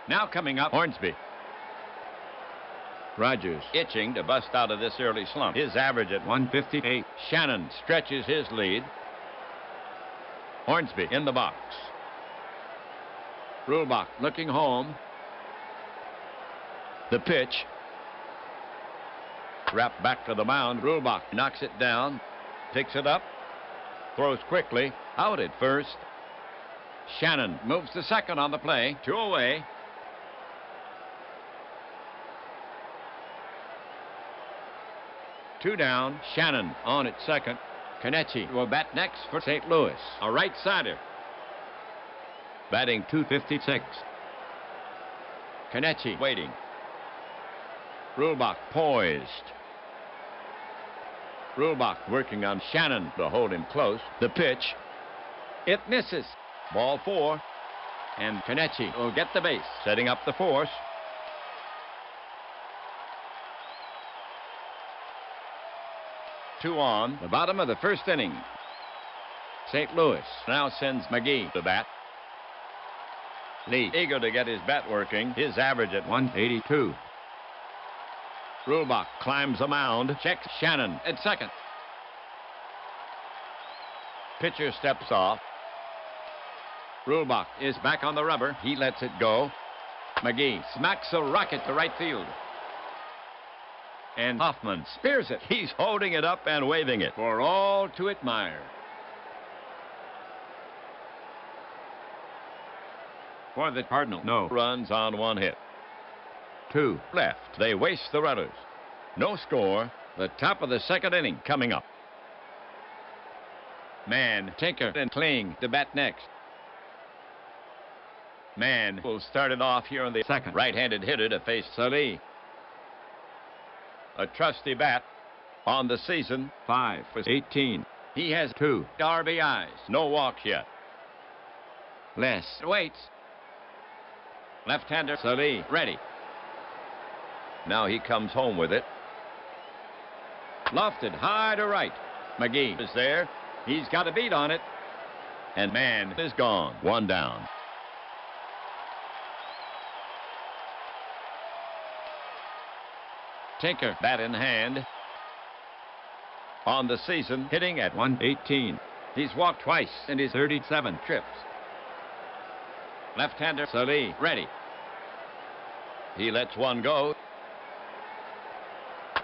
Now coming up, Hornsby. Rogers itching to bust out of this early slump. His average at 158. Shannon stretches his lead. Hornsby in the box. Rulebach looking home. The pitch. Wrapped back to the mound. Rulebach knocks it down. Picks it up. throws quickly. Out at first. Shannon moves to second on the play. 2 away. Two down. Shannon on at second. Kenichi will bat next for St. Louis. A right-sider. Batting .256. Kenichi waiting. Rulebach poised. Rulebach working on Shannon to hold him close. The pitch. It misses. Ball 4. And Kenichi will get the base, setting up the force. Two on, the bottom of the first inning. St. Louis now sends McGee to bat. Lee eager to get his bat working. His average at 182. Rulebach climbs the mound. Checks Shannon at second. Pitcher steps off. Rulebach is back on the rubber. He lets it go. McGee smacks a rocket to right field. And Hoffman spears it. He's holding it up and waving it for all to admire. For the Cardinal, no runs on 1 hit. 2 left. They waste the runners. No score. The top of the second inning coming up. Mann, Tinker, and Kling to bat next. Mann will start it off here on the second. Right-handed hitter to face Salih. A trusty bat on the season. 5 for 18. He has 2 RBIs. No walks yet. Les waits. Left-hander Salih ready. Now he comes home with it. Lofted high to right. McGee is there. He's got a beat on it. And Mann is gone. 1 down. Tinker, bat in hand. On the season, hitting at 118. He's walked twice in his 37 trips. Left-hander Salih ready. He lets one go.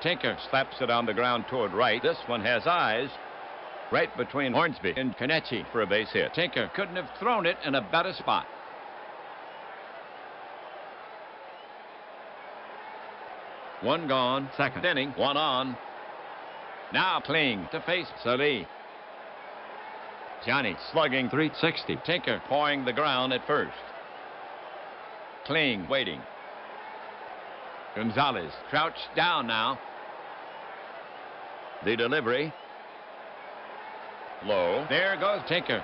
Tinker slaps it on the ground toward right. This one has eyes. Right between Hornsby and Kenichi for a base hit. Tinker couldn't have thrown it in a better spot. One gone, second inning, 1 on. Now Kling to face Salih. Johnny slugging .360. Tinker pawing the ground at first. Kling waiting. Gonzalez crouched down now. The delivery. Low. There goes Tinker.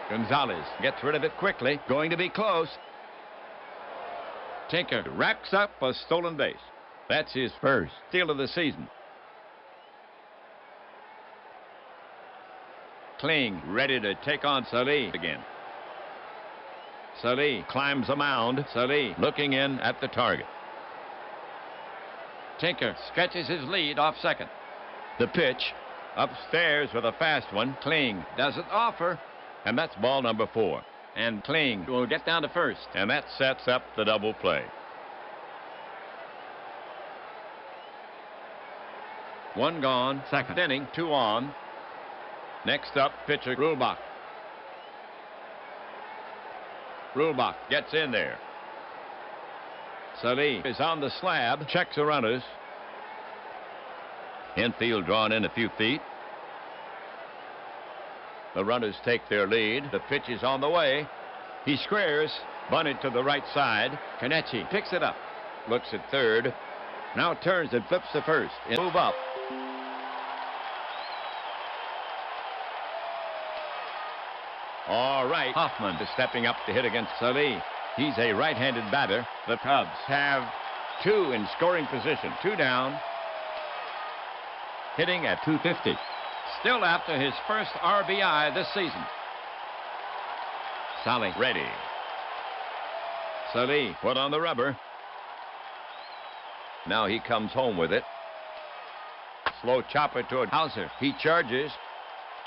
Gonzalez gets rid of it quickly. Going to be close. Tinker racks up a stolen base. That's his first steal of the season. Kling ready to take on Salih again. Salih climbs the mound. Salih looking in at the target. Tinker stretches his lead off second. The pitch upstairs with a fast one. Kling doesn't offer, and that's ball number 4. And Kling will get down to first, and that sets up the double play. 1 gone, second inning, 2 on. Next up, pitcher Rulebach. Rulebach gets in there. Salih is on the slab, checks the runners. Infield drawn in a few feet. The runners take their lead. The pitch is on the way. He squares, bunted to the right side. Kenichi picks it up, looks at third. Now turns and flips to first. Move up. All right, Hoffman is stepping up to hit against Salih. He's a right-handed batter. The Cubs have 2 in scoring position. 2 down. Hitting at .250. Still after his first RBI this season. Salih ready. Salih put on the rubber. Now he comes home with it. Slow chopper toward Hauser. He charges.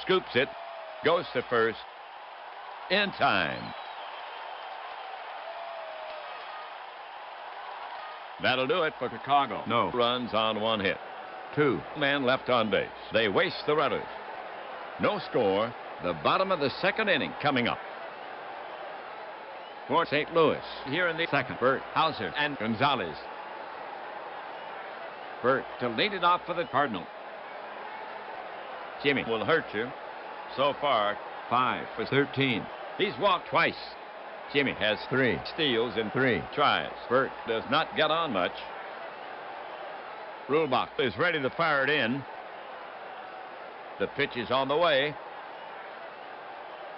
Scoops it. Goes to first. In time. That'll do it for Chicago. No runs on 1 hit. 2 men left on base. They waste the runners. No score. The bottom of the second inning coming up. For St. Louis, here in the second, Bert, Hauser, and Gonzalez. Bert to lead it off for the Cardinal. Jimmy will hurt you. So far, 5 for 13. He's walked twice. Jimmy has 3 steals and 3 tries. Bert does not get on much. Rulebach is ready to fire it in. The pitch is on the way.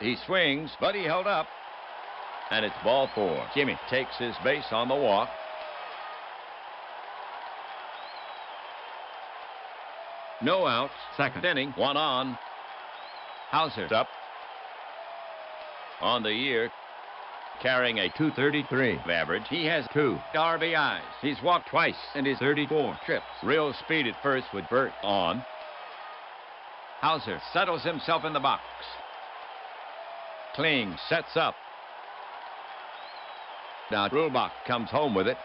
He swings, but he held up. And it's ball 4. Jimmy takes his base on the walk. No outs. Second inning, 1 on. Hauser's up. On the year, carrying a .233 average. He has 2 RBIs. He's walked twice in his 34 trips. Real speed at first with Bert on. Hauser settles himself in the box. Kling sets up. Now Rulebach comes home with it.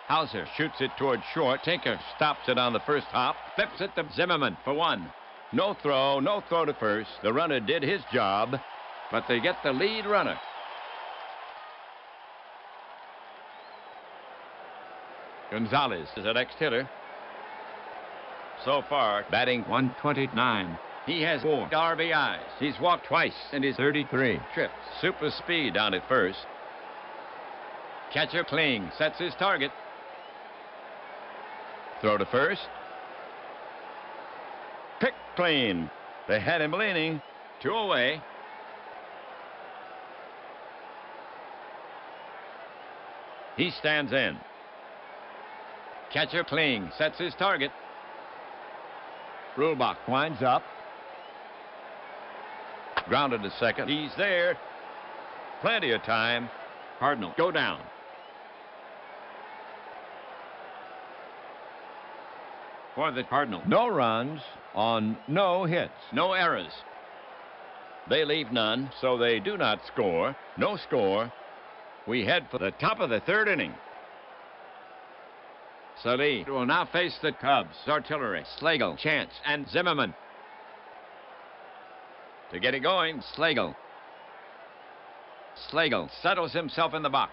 Hauser shoots it toward short. Tinker stops it on the first hop. Flips it to Zimmerman for 1. No throw to first. The runner did his job, but they get the lead runner. Gonzalez is the next hitter. So far, batting .129. He has 4 RBIs. He's walked twice in his 33 trips. Super speed down at first. Catcher Kling sets his target. Throw to first. Pick clean. They had him leaning. 2 away. He stands in. Catcher Kling sets his target. Rulebach winds up. Grounded to second. He's there. Plenty of time. Cardinal go down. For the Cardinal, no runs on no hits. No errors. They leave none, so they do not score. No score. We head for the top of the third inning. Sully will now face the Cubs. Artillery, Slagle, Chance, and Zimmerman. To get it going, Slagle. Slagle settles himself in the box.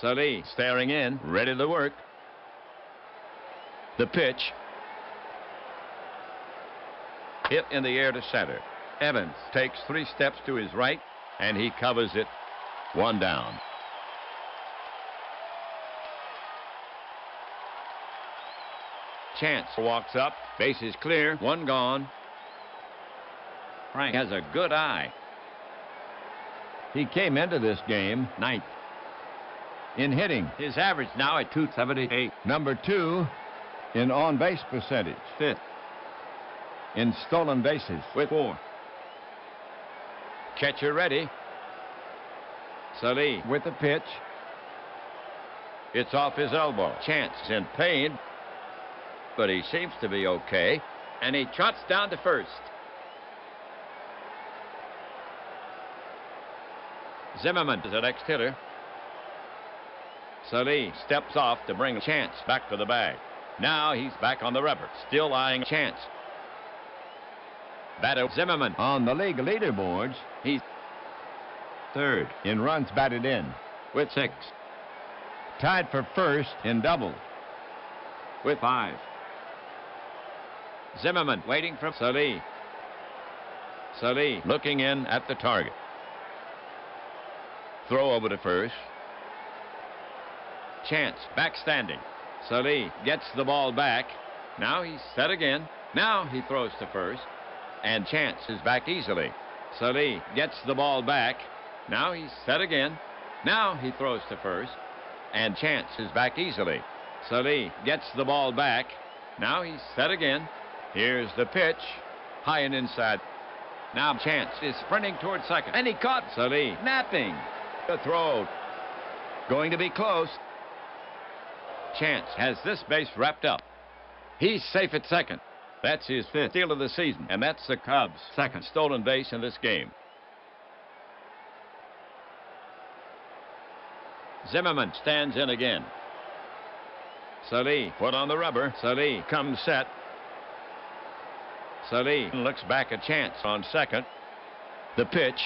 Sully staring in, ready to work. The pitch. Hit in the air to center. Evans takes 3 steps to his right, and he covers it. 1 down. Chance walks up. Base is clear. 1 gone. Frank has a good eye. He came into this game 9th in hitting. His average now at .278. Number 2 in on-base percentage. 5th in stolen bases. with 4. Catcher ready. Sully With the pitch. It's off his elbow. Chance in pain, but he seems to be okay. And he trots down to first. Zimmerman is the next hitter. Sully steps off to bring Chance back to the bag. Now he's back on the rubber, still eyeing Chance. Batter Zimmerman On the league leaderboards, he's 3rd in runs batted in. with 6. Tied for 1st in doubles. With 5. Zimmerman waiting for Sully. Sully looking in at the target. Throw over to first. Chance back standing. Sully gets the ball back. Now he's set again. Now he throws to first. And Chance is back easily. Sully gets the ball back. Now he's set again. Now he throws to first. And Chance is back easily. Sully gets the ball back. Now he's set again. Here's the pitch. High and inside. Now Chance is sprinting toward second. And he caught Sully napping. The throw. Going to be close. Chance has this base wrapped up. He's safe at second. That's his 5th steal of the season. And that's the Cubs' 2nd stolen base in this game. Zimmerman stands in again. Sully put on the rubber. Sully comes set. Salih looks back at Chance on second. The pitch.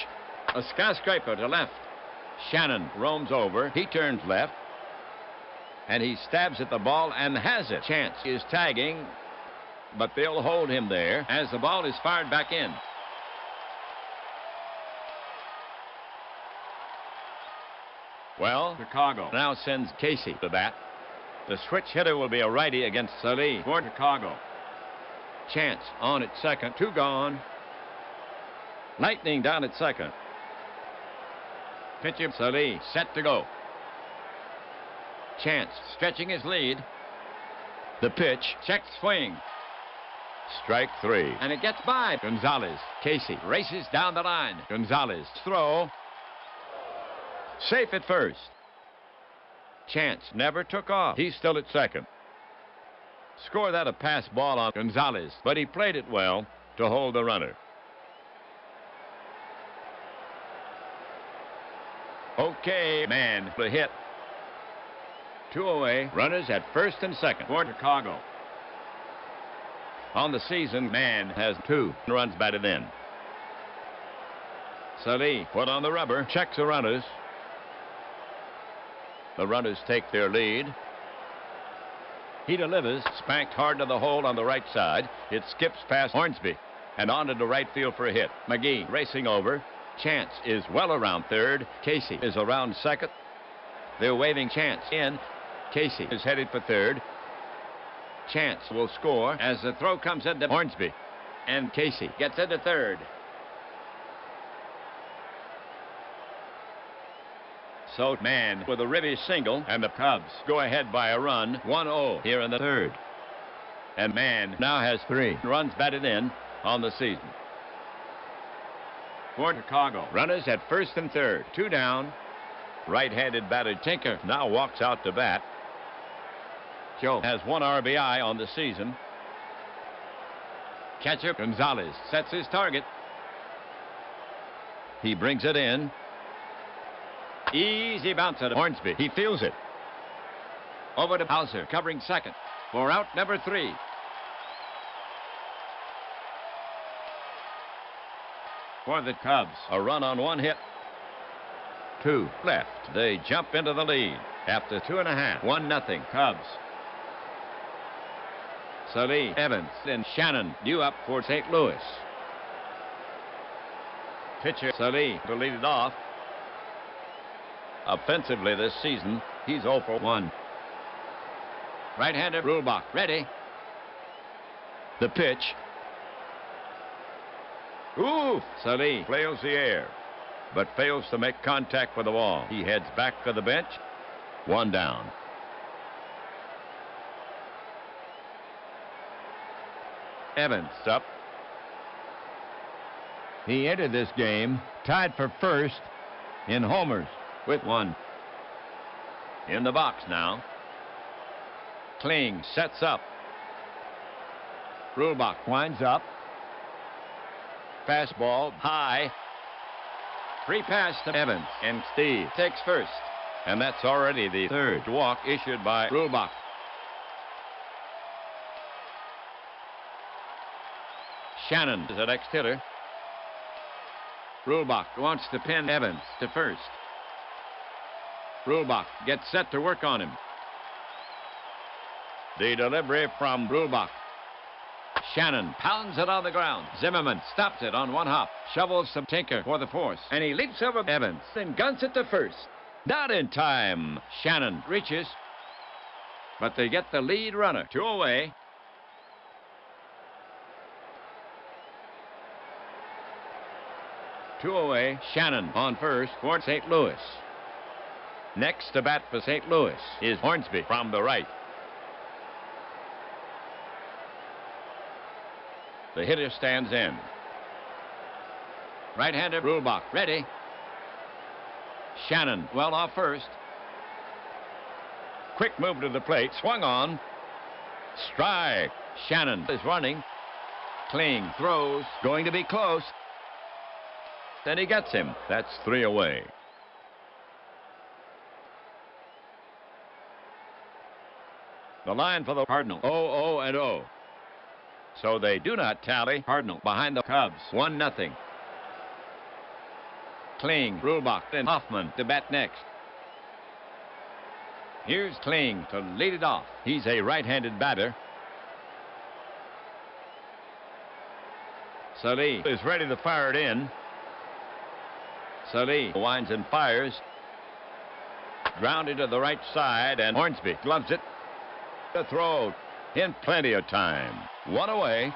A skyscraper to left. Shannon roams over. He turns left. And he stabs at the ball and has it. Chance is tagging, but they'll hold him there as the ball is fired back in. Well, Chicago now sends Casey to bat. The switch hitter will be a righty against Salih for Chicago. Chance on at second. 2 gone. Lightning down at second. Pitcher Salih set to go. Chance stretching his lead. The pitch. Check swing. Strike 3. And it gets by Gonzalez. Casey races down the line. Gonzalez throw. Safe at first. Chance never took off. He's still at second. Score that a pass ball on Gonzalez, but he played it well to hold the runner. Okay, man, the hit. 2 away. Runners at first and second for Chicago. On the season, man has 2 runs batted in. Salih put on the rubber, checks the runners. The runners take their lead. He delivers, spanked hard to the hole on the right side. It skips past Hornsby and onto the right field for a hit. McGee racing over. Chance is well around third. Casey is around second. They're waving Chance in. Casey is headed for third. Chance will score as the throw comes into Hornsby. And Casey gets into third. So, man with a ribby single, and the Cubs go ahead by a run, 1-0 here in the third. And man now has 3 runs batted in on the season. For Chicago, runners at first and third, 2 down. Right-handed batter Tinker now walks out to bat. Joe has 1 RBI on the season. Catcher Gonzalez sets his target. He brings it in. Easy bounce at Hornsby. He feels it. Over to Hauser, covering second for out number 3. For the Cubs, a run on 1 hit. 2 left. They jump into the lead after 2.5. 1-0 Cubs. Salih, Evans, and Shannon due up for St. Louis. Pitcher Salih to lead it off. Offensively this season, he's 0 for 1. Right-hander Rulebach ready. The pitch. Ooh! Salih flails the air, but fails to make contact with the wall. He heads back to the bench. 1 down. Evans up. He entered this game tied for first in homers With 1. In the box now. Kling sets up. Rulebach winds up. Fastball high. Free pass to Evans, and Steve takes first. And that's already the 3rd walk issued by Rulebach. Shannon is the next hitter. Rulebach wants to pin Evans to first. Rulebach gets set to work on him. The delivery from Rulebach. Shannon pounds it on the ground. Zimmerman stops it on 1 hop. Shovels some Tinker for the force. And he leaps over Evans and guns it to first. Not in time. Shannon reaches. But they get the lead runner. 2 away. Shannon on first for St. Louis. Next to bat for St. Louis is Hornsby from the right. The hitter stands in. Right-hander Rulebach ready. Shannon well off first. Quick move to the plate. Swung on. Strike. Shannon is running. Kling throws. Going to be close. Then he gets him. That's 3 away. The line for the Cardinals, 0-0-0. So they do not tally. Cardinal behind the Cubs. 1-0. Kling, Rulbach, and Hoffman to bat next. Here's Kling to lead it off. He's a right-handed batter. Sully is ready to fire it in. Sully winds and fires. Grounded to the right side, and Hornsby gloves it. The throw in plenty of time. One away.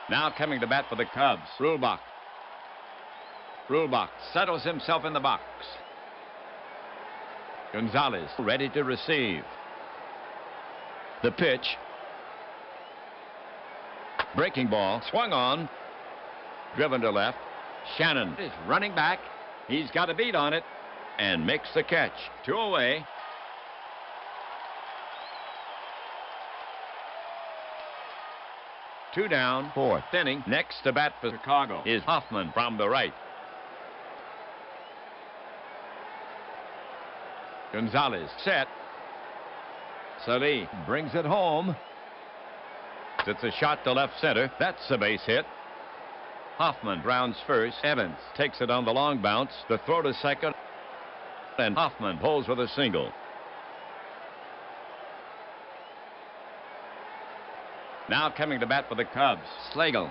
Now coming to bat for the Cubs, Rulbach. Rulbach settles himself in the box. Gonzalez ready to receive. The pitch. Breaking ball, swung on. Driven to left. Shannon is running back. He's got a beat on it and makes the catch. 2 away. Two down, 4th inning. Next to bat for Chicago is Hoffman from the right. Gonzalez set. Sully brings it home. It's a shot to left center. That's a base hit. Hoffman rounds first. Evans takes it on the long bounce. The throw to second. And Hoffman pulls with a single. Now coming to bat for the Cubs, Slagle.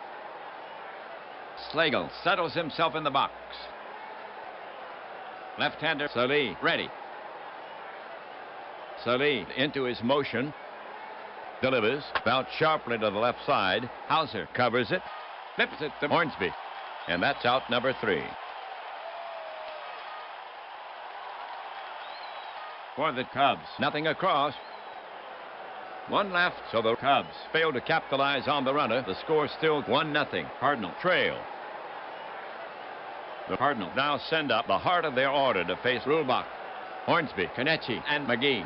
Slagle settles himself in the box. Left-hander Sully ready. Sully into his motion. Delivers, bounced sharply to the left side. Hauser covers it. Flips it to Hornsby. And that's out number 3. For the Cubs, nothing across. 1 left, so the Cubs fail to capitalize on the runner. The score still 1-0. Cardinal trail. The Cardinals now send up the heart of their order to face Rulbach, Hornsby, Kenichi, and McGee.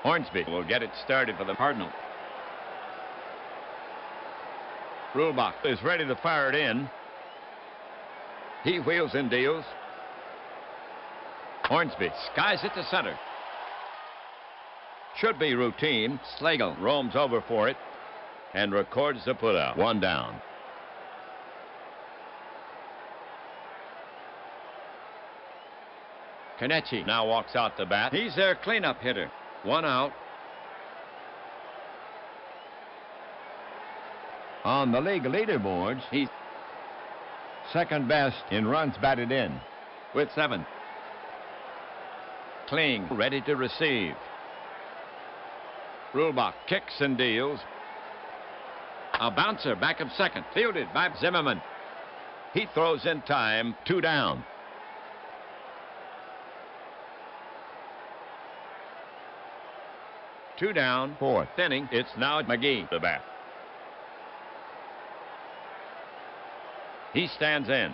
Hornsby will get it started for the Cardinals. Rulbach is ready to fire it in. He wheels and deals. Hornsby skies it to center. Should be routine. Slagle roams over for it and records the putout. 1 down. Kenichi now walks out to bat. He's their cleanup hitter. 1 out. On the league leaderboards, he's second best in runs batted in. With 7. Kling ready to receive. Rulbach kicks and deals. A bouncer back of second. Fielded by Zimmerman. He throws in time. 2 down. Two down. 4th inning. It's now McGee to bat. He stands in.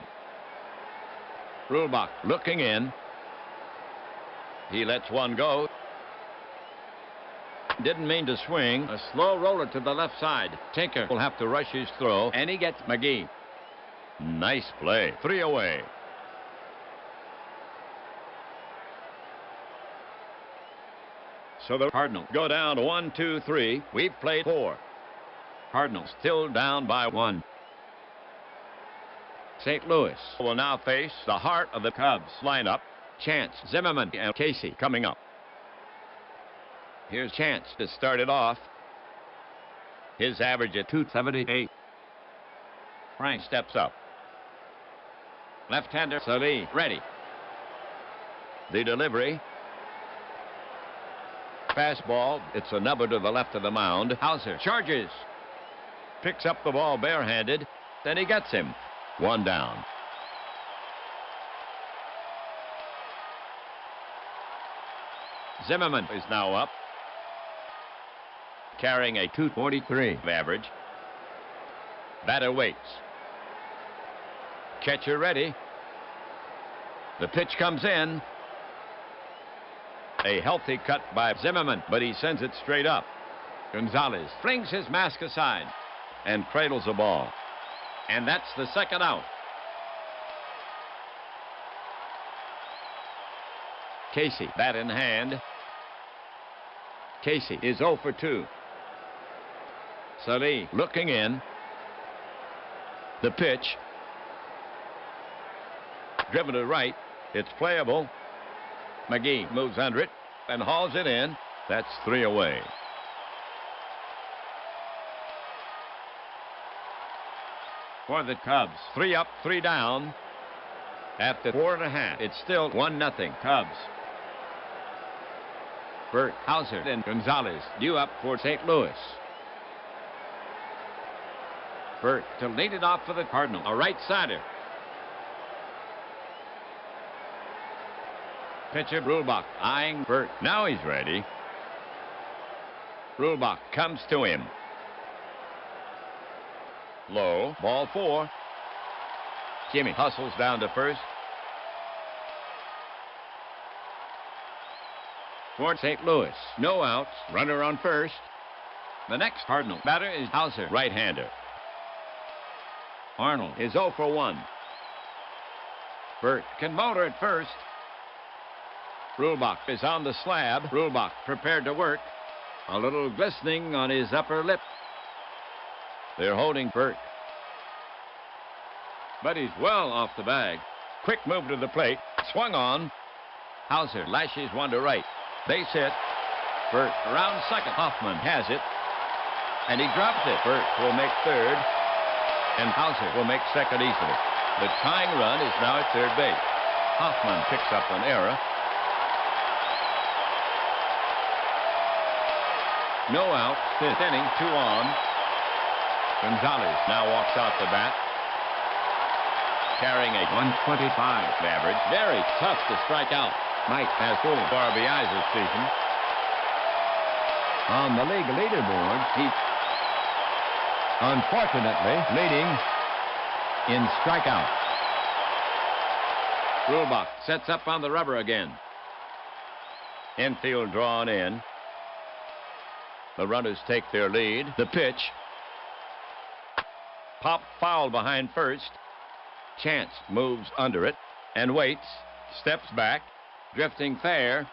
Rulbach looking in. He lets one go. Didn't mean to swing. A slow roller to the left side. Tinker will have to rush his throw, and he gets McGee. Nice play. 3 away. So the Cardinals go down 1, 2, 3. We've played 4. Cardinals still down by 1. St. Louis will now face the heart of the Cubs lineup. Chance, Zimmerman, and Casey coming up. Here's Chance to start it off. His average at 278. Frank steps up. Left-hander Sully ready. The delivery. Fastball. It's a number to the left of the mound. Hauser charges. Picks up the ball barehanded. Then he gets him. 1 down. Zimmerman is now up, carrying a 243 average. Batter waits. Catcher ready. The pitch comes in. A healthy cut by Zimmerman, but he sends it straight up. Gonzalez flings his mask aside and cradles the ball. And that's the 2nd out. Casey, bat in hand. Casey is 0 for 2. Salih looking in. The pitch. Driven to right. It's playable. McGee moves under it and hauls it in. That's 3 away. For the Cubs, 3 up, 3 down. After 4.5, it's still 1-0 Cubs. Burt, Hauser, and Gonzalez due up for St. Louis. Burt to lead it off for the Cardinal, a right-sider. Pitcher Brulbach eyeing Burt. Now he's ready. Brulbach comes to him. Low, ball 4. Jimmy hustles down to first. For St. Louis, no outs, runner on first. The next Cardinal batter is Hauser, right-hander. Arnold is 0 for 1. Burt can motor at first. Brulbach is on the slab. Brulbach prepared to work. A little glistening on his upper lip. They're holding Burt. But he's well off the bag. Quick move to the plate. Swung on. Hauser lashes one to right. Base hit. Burt around second. Hoffman has it. And he drops it. Burt will make third. And Hauser will make second easily. The tying run is now at third base. Hoffman picks up an error. No out. 5th inning, 2 on. Gonzalez now walks out the bat. Carrying a 125 average. Very tough to strike out. Mike has 4 RBIs this season. On the league leaderboard, he's unfortunately leading in strikeouts. Brulbach sets up on the rubber again. Infield drawn in. The runners take their lead. The pitch. Pop foul behind first. Chance moves under it and waits. Steps back. Drifting fair.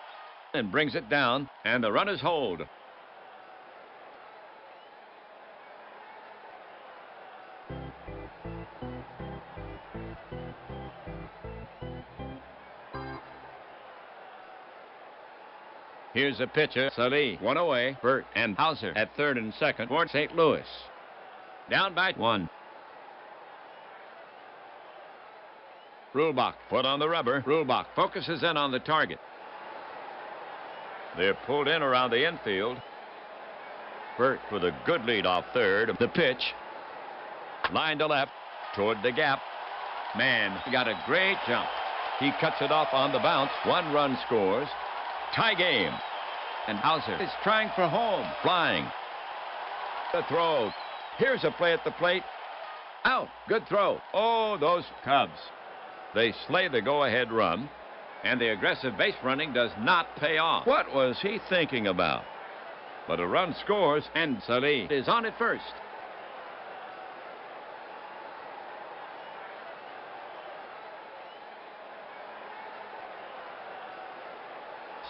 And brings it down. And the runners hold. Here's a pitcher. Salih, 1 away. Burt and Hauser at third and second for St. Louis. Down by 1. Brulbach put on the rubber. Brulbach focuses in on the target. They're pulled in around the infield. Burt with a good lead off third. The pitch. Line to left. Toward the gap. Man got a great jump. He cuts it off on the bounce. 1 run scores. Tie game. And Hauser is trying for home. Flying. The throw. Here's a play at the plate. Out. Good throw. Oh, those Cubs. They slay the go-ahead run. And the aggressive base running does not pay off. What was he thinking about? But a run scores, and Salih is on at first.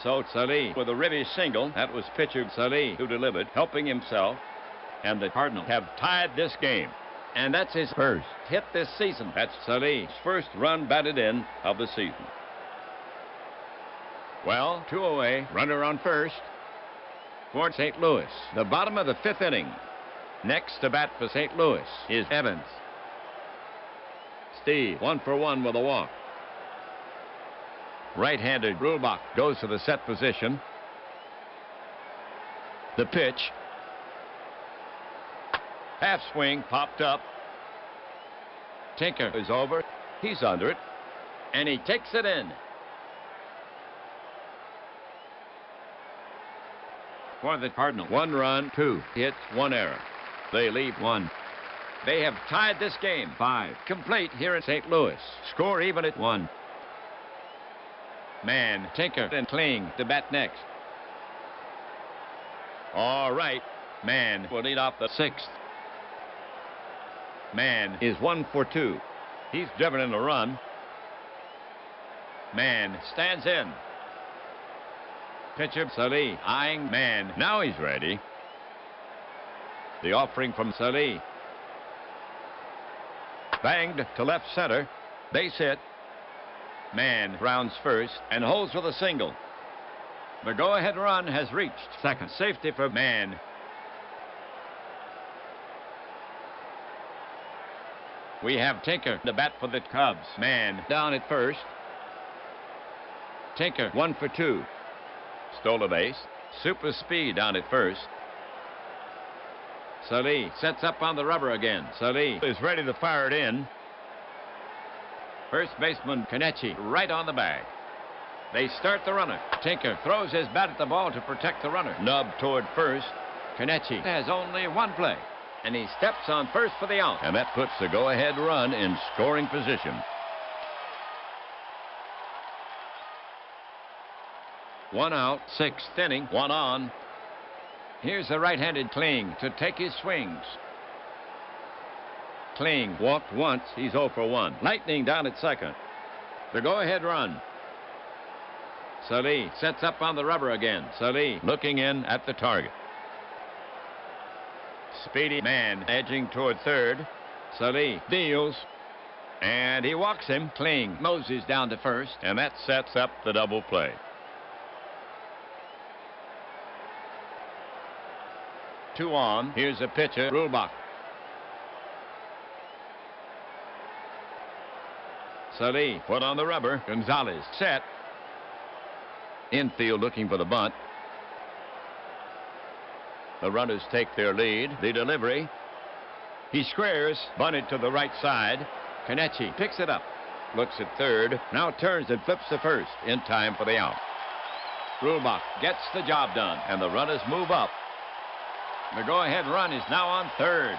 So Salih with a ribby single. That was pitcher Salih who delivered, helping himself. And the Cardinals have tied this game. And that's his first hit this season. That's Salih's first run batted in of the season. Well, 2 away. Runner on first for St. Louis. The bottom of the 5th inning. Next to bat for St. Louis is Evans. Steve, 1 for 1 with a walk. Right-handed Brulbach goes to the set position. The pitch. Half swing popped up. Tinker is over. He's under it. And he takes it in. For the Cardinals, 1 run, 2 hits, 1 error. They leave 1. They have tied this game. 5 complete here in St. Louis. Score even at 1. Man, Tinker, and Kling to bat next. All right. Man will lead off the 6th. Man is 1 for 2. He's driven in a run. Man stands in. Pitcher, Salih, eyeing man. Now he's ready. The offering from Salih. Banged to left center. Base hit. Man rounds first and holds with a single. The go-ahead run has reached second. Safety for Man. We have Tinker to bat for the Cubs. Man down at first. Tinker 1 for 2. Stole a base. Super speed down at first. Salih sets up on the rubber again. Salih is ready to fire it in. First baseman Kanechi right on the bag. They start the runner. Tinker throws his bat at the ball to protect the runner. Nub toward first. Kanechi has only one play, and he steps on first for the out. And that puts the go-ahead run in scoring position. One out, sixth inning, one on. Here's the right-handed Kling to take his swings. Kling walked once. He's 0 for 1. Lightning down at second. The go-ahead run. Salih sets up on the rubber again. Salih looking in at the target. Speedy Man edging toward third. Salih deals. And he walks him. Kling moses down to first. And that sets up the double play. Two on. Here's a pitcher, Rulbach. Salih put on the rubber. Gonzalez set. Infield looking for the bunt. The runners take their lead. The delivery. He squares. Bunted to the right side. Kanechi picks it up. Looks at third. Now turns and flips to first. In time for the out. Rulbach gets the job done. And the runners move up. The go-ahead run is now on third.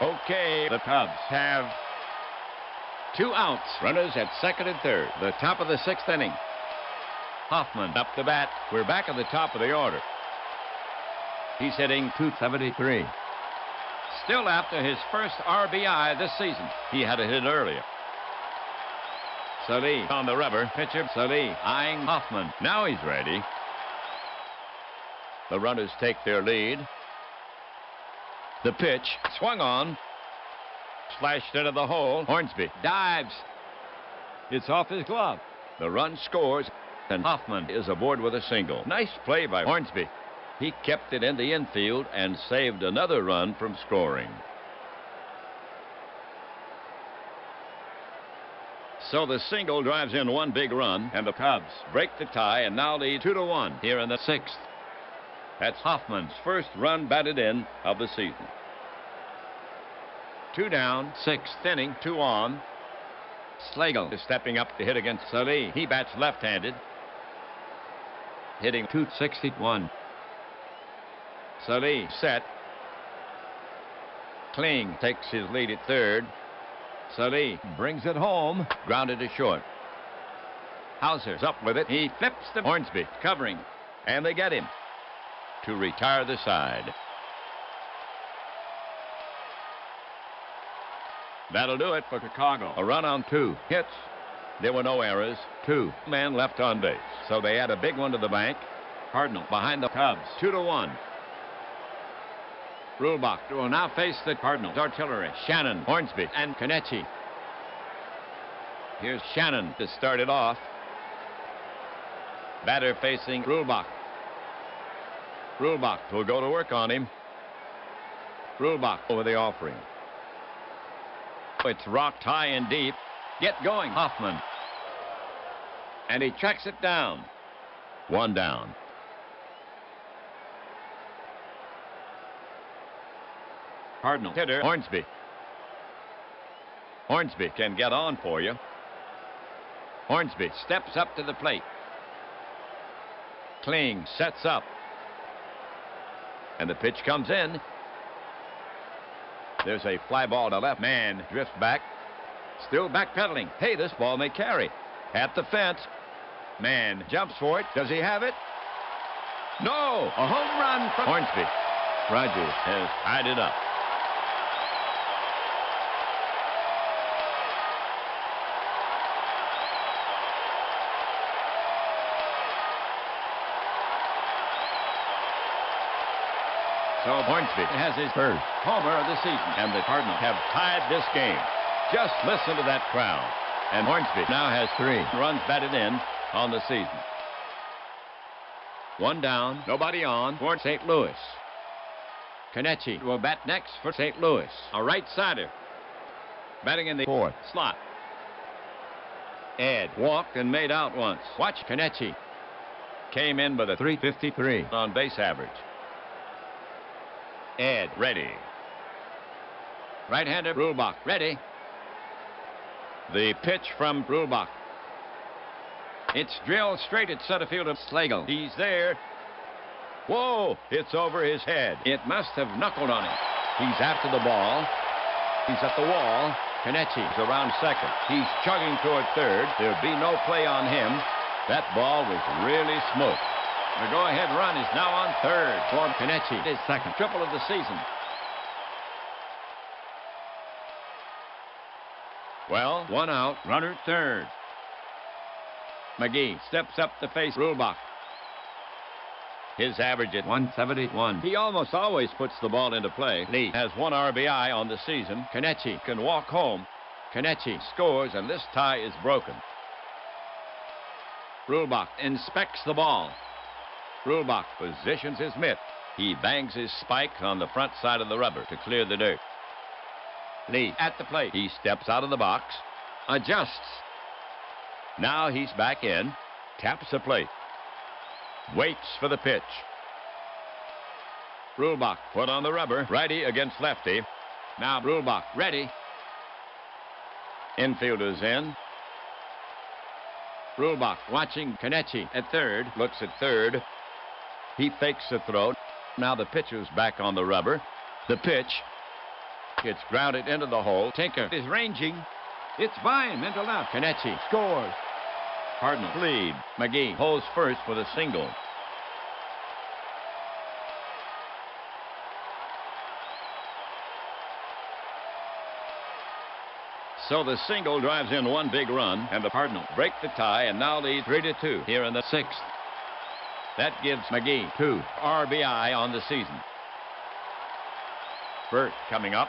Okay, the Cubs have 2 outs. Runners at second and third. The top of the 6th inning. Hoffman up to bat. We're back at the top of the order. He's hitting .273. Still after his first RBI this season. He had a hit earlier. Salih on the rubber. Pitcher Salih eyeing Hoffman. Now he's ready. The runners take their lead. The pitch swung on. Slashed into the hole. Hornsby dives. It's off his glove. The run scores, and Hoffman is aboard with a single. Nice play by Hornsby. He kept it in the infield and saved another run from scoring. So the single drives in one big run, and the Cubs break the tie and now lead 2-1 here in the 6th. That's Hoffman's first run batted in of the season. 2 down, 6th inning, 2 on. Slagle is stepping up to hit against Salih. He bats left-handed, hitting .261. Salih set. Kling takes his lead at third. Salih brings it home. Grounded to short. Hauser's up with it. He flips to Hornsby, covering. And they get him to retire the side. That'll do it for Chicago. A run on 2 hits. There were no errors. 2 men left on base. So they add a big one to the bank. Cardinal behind the Cubs. 2-1. Rulbach will now face the Cardinals artillery. Shannon, Hornsby, and Kanechi. Here's Shannon to start it off. Batter facing Rulbach. Rulbach will go to work on him. Rulbach over the offering. It's rocked high and deep. Get going, Hoffman. And he tracks it down. 1 down. Cardinal hitter Hornsby. Hornsby can get on for you. Hornsby steps up to the plate. Kling sets up. And the pitch comes in. There's a fly ball to left. Man drifts back. Still backpedaling. Hey, this ball may carry. At the fence. Man jumps for it. Does he have it? No! A home run from Hornsby. Rogers has tied it up. So Hornsby has his first homer of the season, and the Cardinals have tied this game. Just listen to that crowd. And Hornsby now has 3 runs batted in on the season. 1 down, nobody on for St. Louis. Kenichi will bat next for St. Louis. A right-sider. Batting in the 4th slot. Ed walked and made out once. Watch Kenichi. Came in with a .353 on base average. Ed ready. Right-hander Brulbach ready. The pitch from Brulbach. It's drilled straight at center field of Slagle. He's there. Whoa! It's over his head. It must have knuckled on him. He's after the ball. He's at the wall. Kenichi's around second. He's chugging toward third. There'll be no play on him. That ball was really smoked. The go-ahead run is now on third for Kenichi. His second triple of the season. Well, 1 out, runner third. McGee steps up to face Brulbach. His average at .171. He almost always puts the ball into play. Lee has 1 RBI on the season. Kenichi can walk home. Kenichi scores, and this tie is broken. Brulbach inspects the ball. Brulbach positions his mitt. He bangs his spike on the front side of the rubber to clear the dirt. Lee at the plate. He steps out of the box, adjusts. Now he's back in, taps the plate, waits for the pitch. Brulbach put on the rubber, righty against lefty. Now Brulbach ready. Infielders in. Brulbach watching Kenichi at third, looks at third. He fakes the throw. Now the pitcher's back on the rubber. The pitch. It's grounded into the hole. Tinker is ranging. It's by him into left. Kenichi scores. Cardinals lead. McGee holds first with a single. So the single drives in 1 big run, and the Cardinals break the tie and now lead 3-2 here in the 6th. That gives McGee 2 RBI on the season. Burt coming up.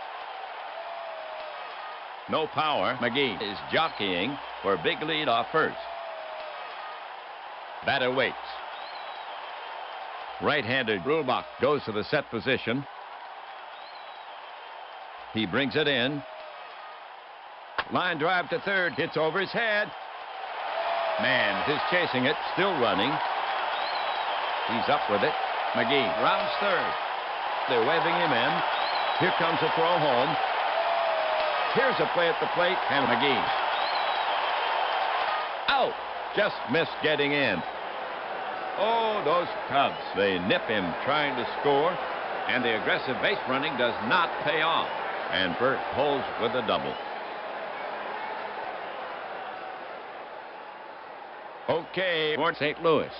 No power. McGee is jockeying for a big lead off first. Batter waits. Right-handed Brulbach goes to the set position. He brings it in. Line drive to third. Hits over his head. Man is chasing it. Still running. He's up with it. McGee rounds third. They're waving him in. Here comes a throw home. Here's a play at the plate, and McGee out. Just missed getting in. Oh, those Cubs. They nip him trying to score, and the aggressive base running does not pay off. And Burt holds with a double. Okay, for St. Louis.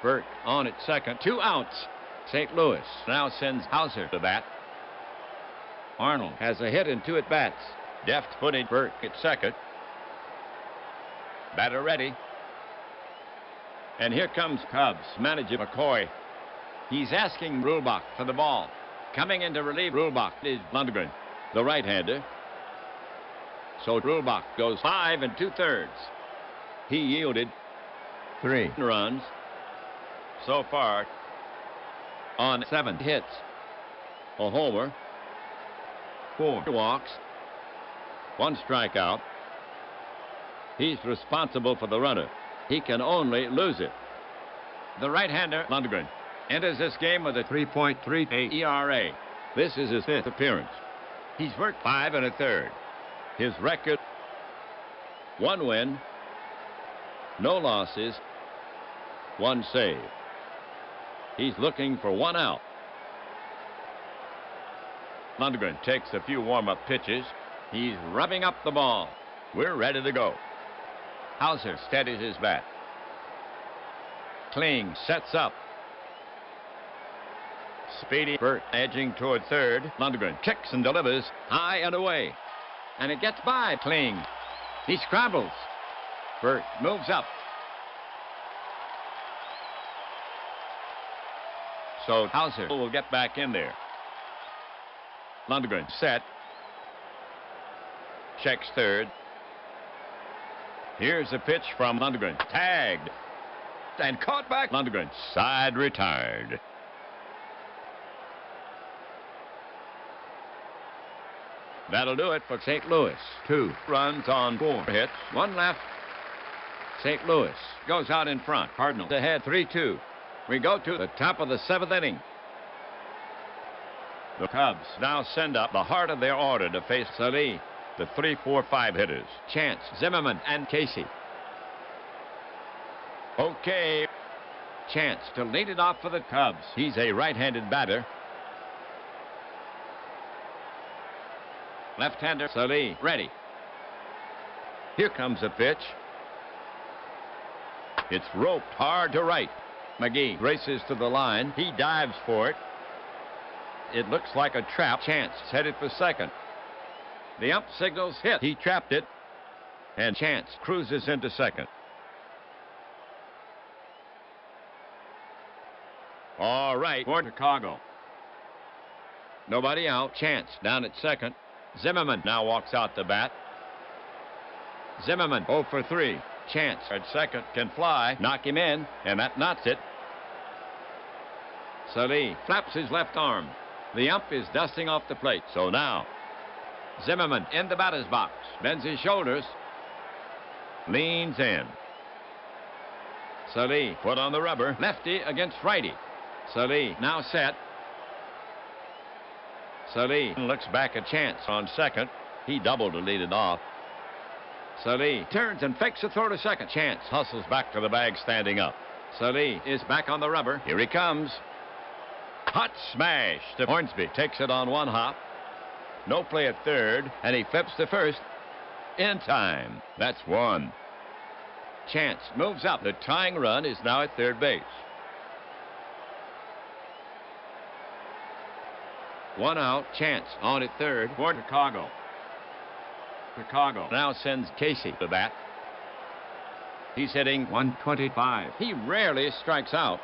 Burt on at second. 2 outs. St. Louis now sends Hauser to bat. Arnold has a hit and 2 at-bats. Deft-footed Burt at second. Batter ready. And here comes Cubs manager McCoy. He's asking Brulbach for the ball. Coming in to relieve Brulbach is Lundgren, the right-hander. So Brulbach goes 5 2/3. He yielded 3 runs so far on 7 hits. A homer, 4 walks, 1 strikeout. He's responsible for the runner. He can only lose it. The right-hander, Lundgren, enters this game with a 3.38 ERA. This is his 5th appearance. He's worked 5 1/3. His record, 1 win, no losses, 1 save. He's looking for 1 out. Lundgren takes a few warm-up pitches. He's rubbing up the ball. We're ready to go. Hauser steadies his bat. Kling sets up. Speedy Burt edging toward third. Lundgren kicks and delivers high and away. And it gets by Kling. He scrambles. Burt moves up. so Hauser will get back in there. Lundgren set. Checks third. Here's a pitch from Lundgren. Tagged. And caught back. Lundgren. Side retired. That'll do it for St. Louis. 2 runs on 4 hits. 1 left. St. Louis goes out in front. Cardinals ahead 3-2. We go to the top of the 7th inning. The Cubs now send up the heart of their order to face Salih, the 3-4-5 hitters. Chance, Zimmerman, and Casey. Okay. Chance to lead it off for the Cubs. He's a right-handed batter. Left-hander Salih ready. Here comes a pitch. It's roped hard to right. McGee races to the line. He dives for it. It looks like a trap. Chance headed for second. The ump signals hit. He trapped it. And Chance cruises into second. All right for Chicago. Nobody out. Chance down at second. Zimmerman now walks out to bat. Zimmerman 0 for 3. Chance at second can fly, knock him in, and that knots it. Salih flaps his left arm. The ump is dusting off the plate. So now, Zimmerman in the batter's box. Bends his shoulders. Leans in. Salih put on the rubber. Lefty against righty. Salih now set. Salih looks back at Chance on second. He doubled to lead it off. Salih turns and fakes a throw to second. Chance hustles back to the bag standing up. Salih is back on the rubber. Here he comes. Hot smash to Hornsby. Takes it on 1 hop. No play at third, and he flips to first. In time. That's 1. Chance moves up. The tying run is now at third base. 1 out. Chance on at third for Chicago. Chicago now sends Casey to bat. He's hitting 125. He rarely strikes out.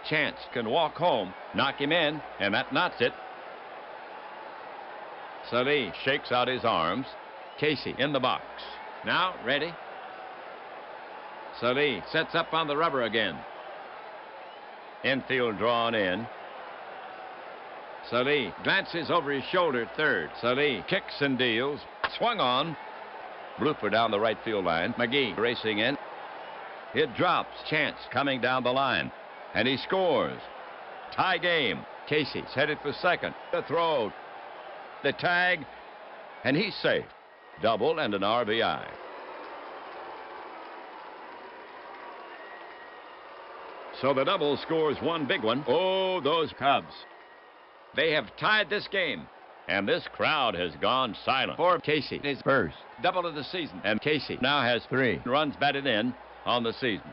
Chance can walk home, knock him in, and that knots it. Salih shakes out his arms. Casey in the box. Now ready. Salih sets up on the rubber again. Infield drawn in. Salih glances over his shoulder at third. Salih kicks and deals. Swung on. Blooper down the right field line. McGee racing in. It drops. Chance coming down the line. And he scores. Tie game. Casey's headed for second. The throw. The tag. And he's safe. Double and an RBI. So the double scores 1 big one. Oh, those Cubs. They have tied this game. And this crowd has gone silent. For Casey, his first double of the season. And Casey now has 3 runs batted in on the season.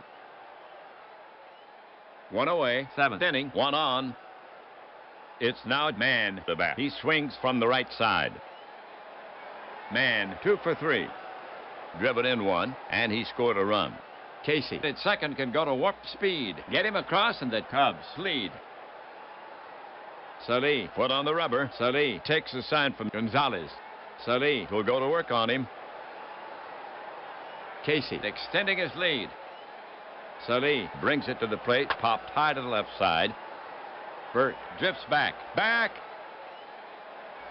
1 away, 7th inning, 1 on. It's now Mann the bat. He swings from the right side. Mann 2 for 3. Driven in 1, and he scored a run. Casey at second can go to warp speed. Get him across, and the Cubs lead. Salih put on the rubber. Salih takes a sign from Gonzalez. Salih will go to work on him. Casey extending his lead. Salih brings it to the plate, popped high to the left side. Burt drifts back. Back!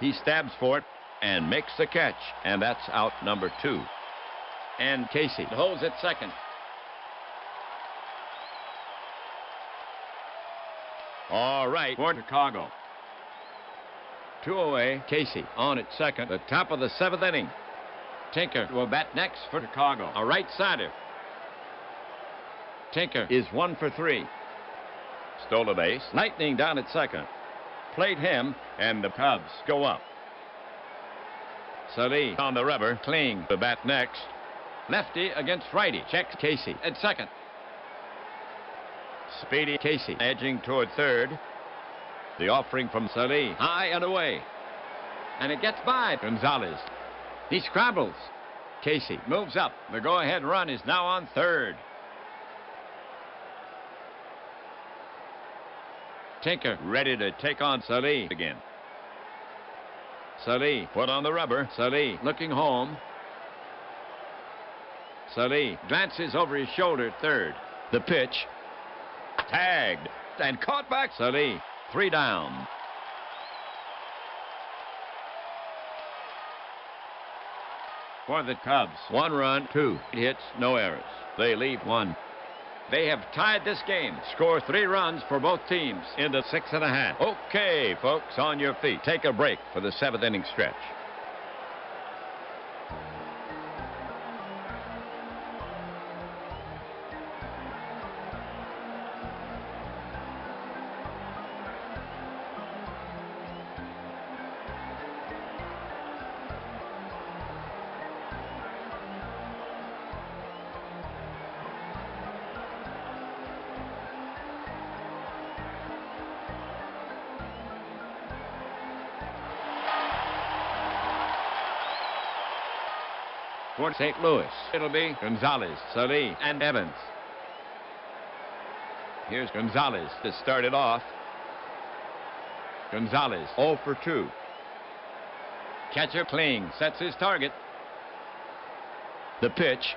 He stabs for it and makes the catch, and that's out number 2. And Casey holds at second. All right for Chicago. 2 away. Casey on at second. The top of the 7th inning. Tinker will bat next for Chicago. A right-sider. Tinker is 1 for 3. Stole a base. Lightning down at second. Played him, and the Cubs go up. Salih on the rubber. Kling the bat next. Lefty against righty. Checks Casey at second. Speedy Casey edging toward third. The offering from Salih. High and away. And it gets by Gonzalez. He scrambles. Casey moves up. The go-ahead run is now on third. Tinker ready to take on Salih again. Salih put on the rubber. Salih looking home. Salih glances over his shoulder, third. The pitch. Tagged and caught back. Salih, 3 down. For the Cubs, 1 run, 2 hits, no errors. They leave 1. They have tied this game. Score 3 runs for both teams into 6.5. Okay, folks, on your feet. Take a break for the 7th inning stretch. For St. Louis, it'll be Gonzalez, Salih, and Evans. Here's Gonzalez to start it off. Gonzalez, 0 for 2. Catcher Kling sets his target. The pitch.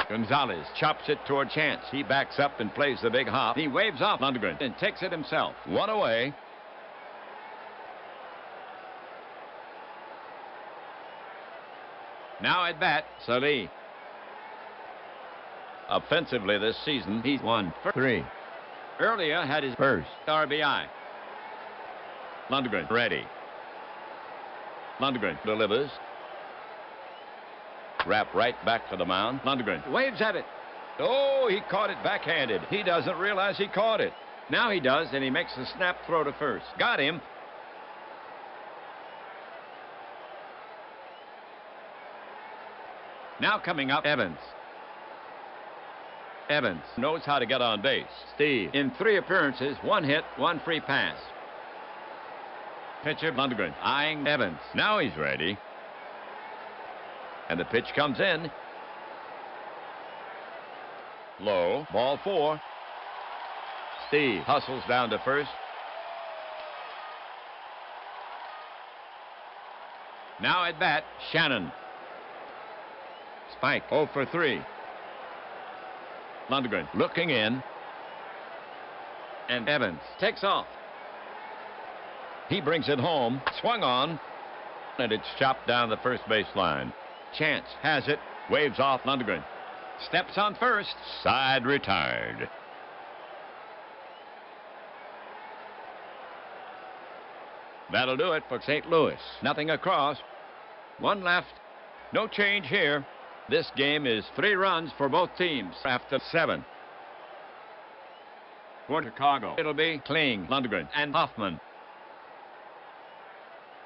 Gonzalez chops it toward Chance. He backs up and plays the big hop. He waves off Lundgren and takes it himself. 1 away. Now at bat, Salih. Offensively this season, he's 1 for 3. Earlier had his first RBI. Lundgren ready. Lundgren delivers. Wrap right back to the mound. Lundgren waves at it. Oh, he caught it backhanded. He doesn't realize he caught it. Now he does, and he makes a snap throw to first. Got him. Now coming up, Evans. Evans knows how to get on base. Steve, in 3 appearances, 1 hit, 1 free pass. Pitcher Lundgren eyeing Evans. Now he's ready. And the pitch comes in. Low, ball 4. Steve hustles down to first. Now at bat, Shannon. Spike, 0 for 3. Lundgren looking in. And Evans takes off. He brings it home, swung on, and it's chopped down the first base line. Chance has it, waves off Lundgren. Steps on first, side retired. That'll do it for St. Louis. Nothing across. 1 left. No change here. This game is 3 runs for both teams after 7. For Chicago, it'll be Kling, Lundgren, and Hoffman.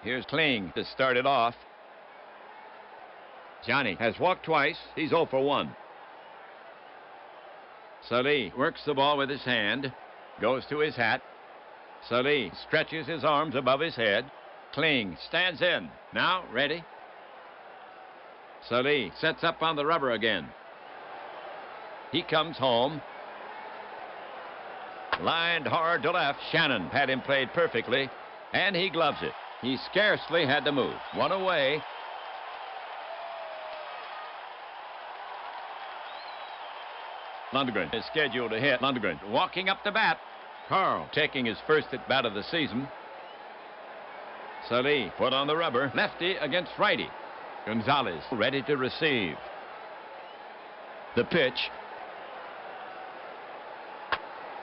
Here's Kling to start it off. Johnny has walked twice. He's 0 for 1. Salih works the ball with his hand. Goes to his hat. Salih stretches his arms above his head. Kling stands in. Now ready. Salih sets up on the rubber again. He comes home. Lined hard to left. Shannon had him played perfectly, and he gloves it. He scarcely had to move. 1 away. Lundgren is scheduled to hit. Lundgren walking up to bat. Carl taking his first at bat of the season. Salih put on the rubber. Lefty against righty. Gonzalez ready to receive. The pitch.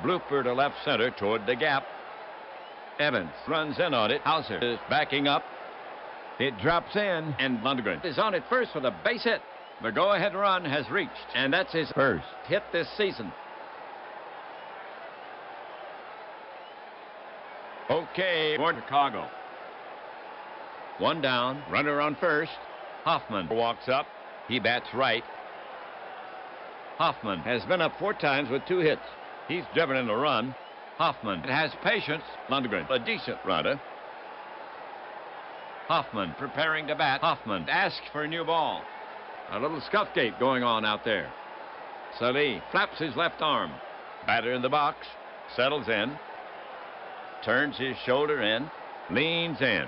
Blooper to left center toward the gap. Evans runs in on it. Hauser is backing up. It drops in, and Lundgren is on it first with a base hit. The go-ahead run has reached, and that's his first hit this season. Okay, for Chicago. 1 down, runner on first. Hoffman walks up. He bats right. Hoffman has been up 4 times with 2 hits. He's driven in a run. Hoffman has patience. Lundgren, a decent runner. Hoffman preparing to bat. Hoffman asks for a new ball. A little scuff gate going on out there. Salih flaps his left arm. Batter in the box. settles in, turns his shoulder in, leans in.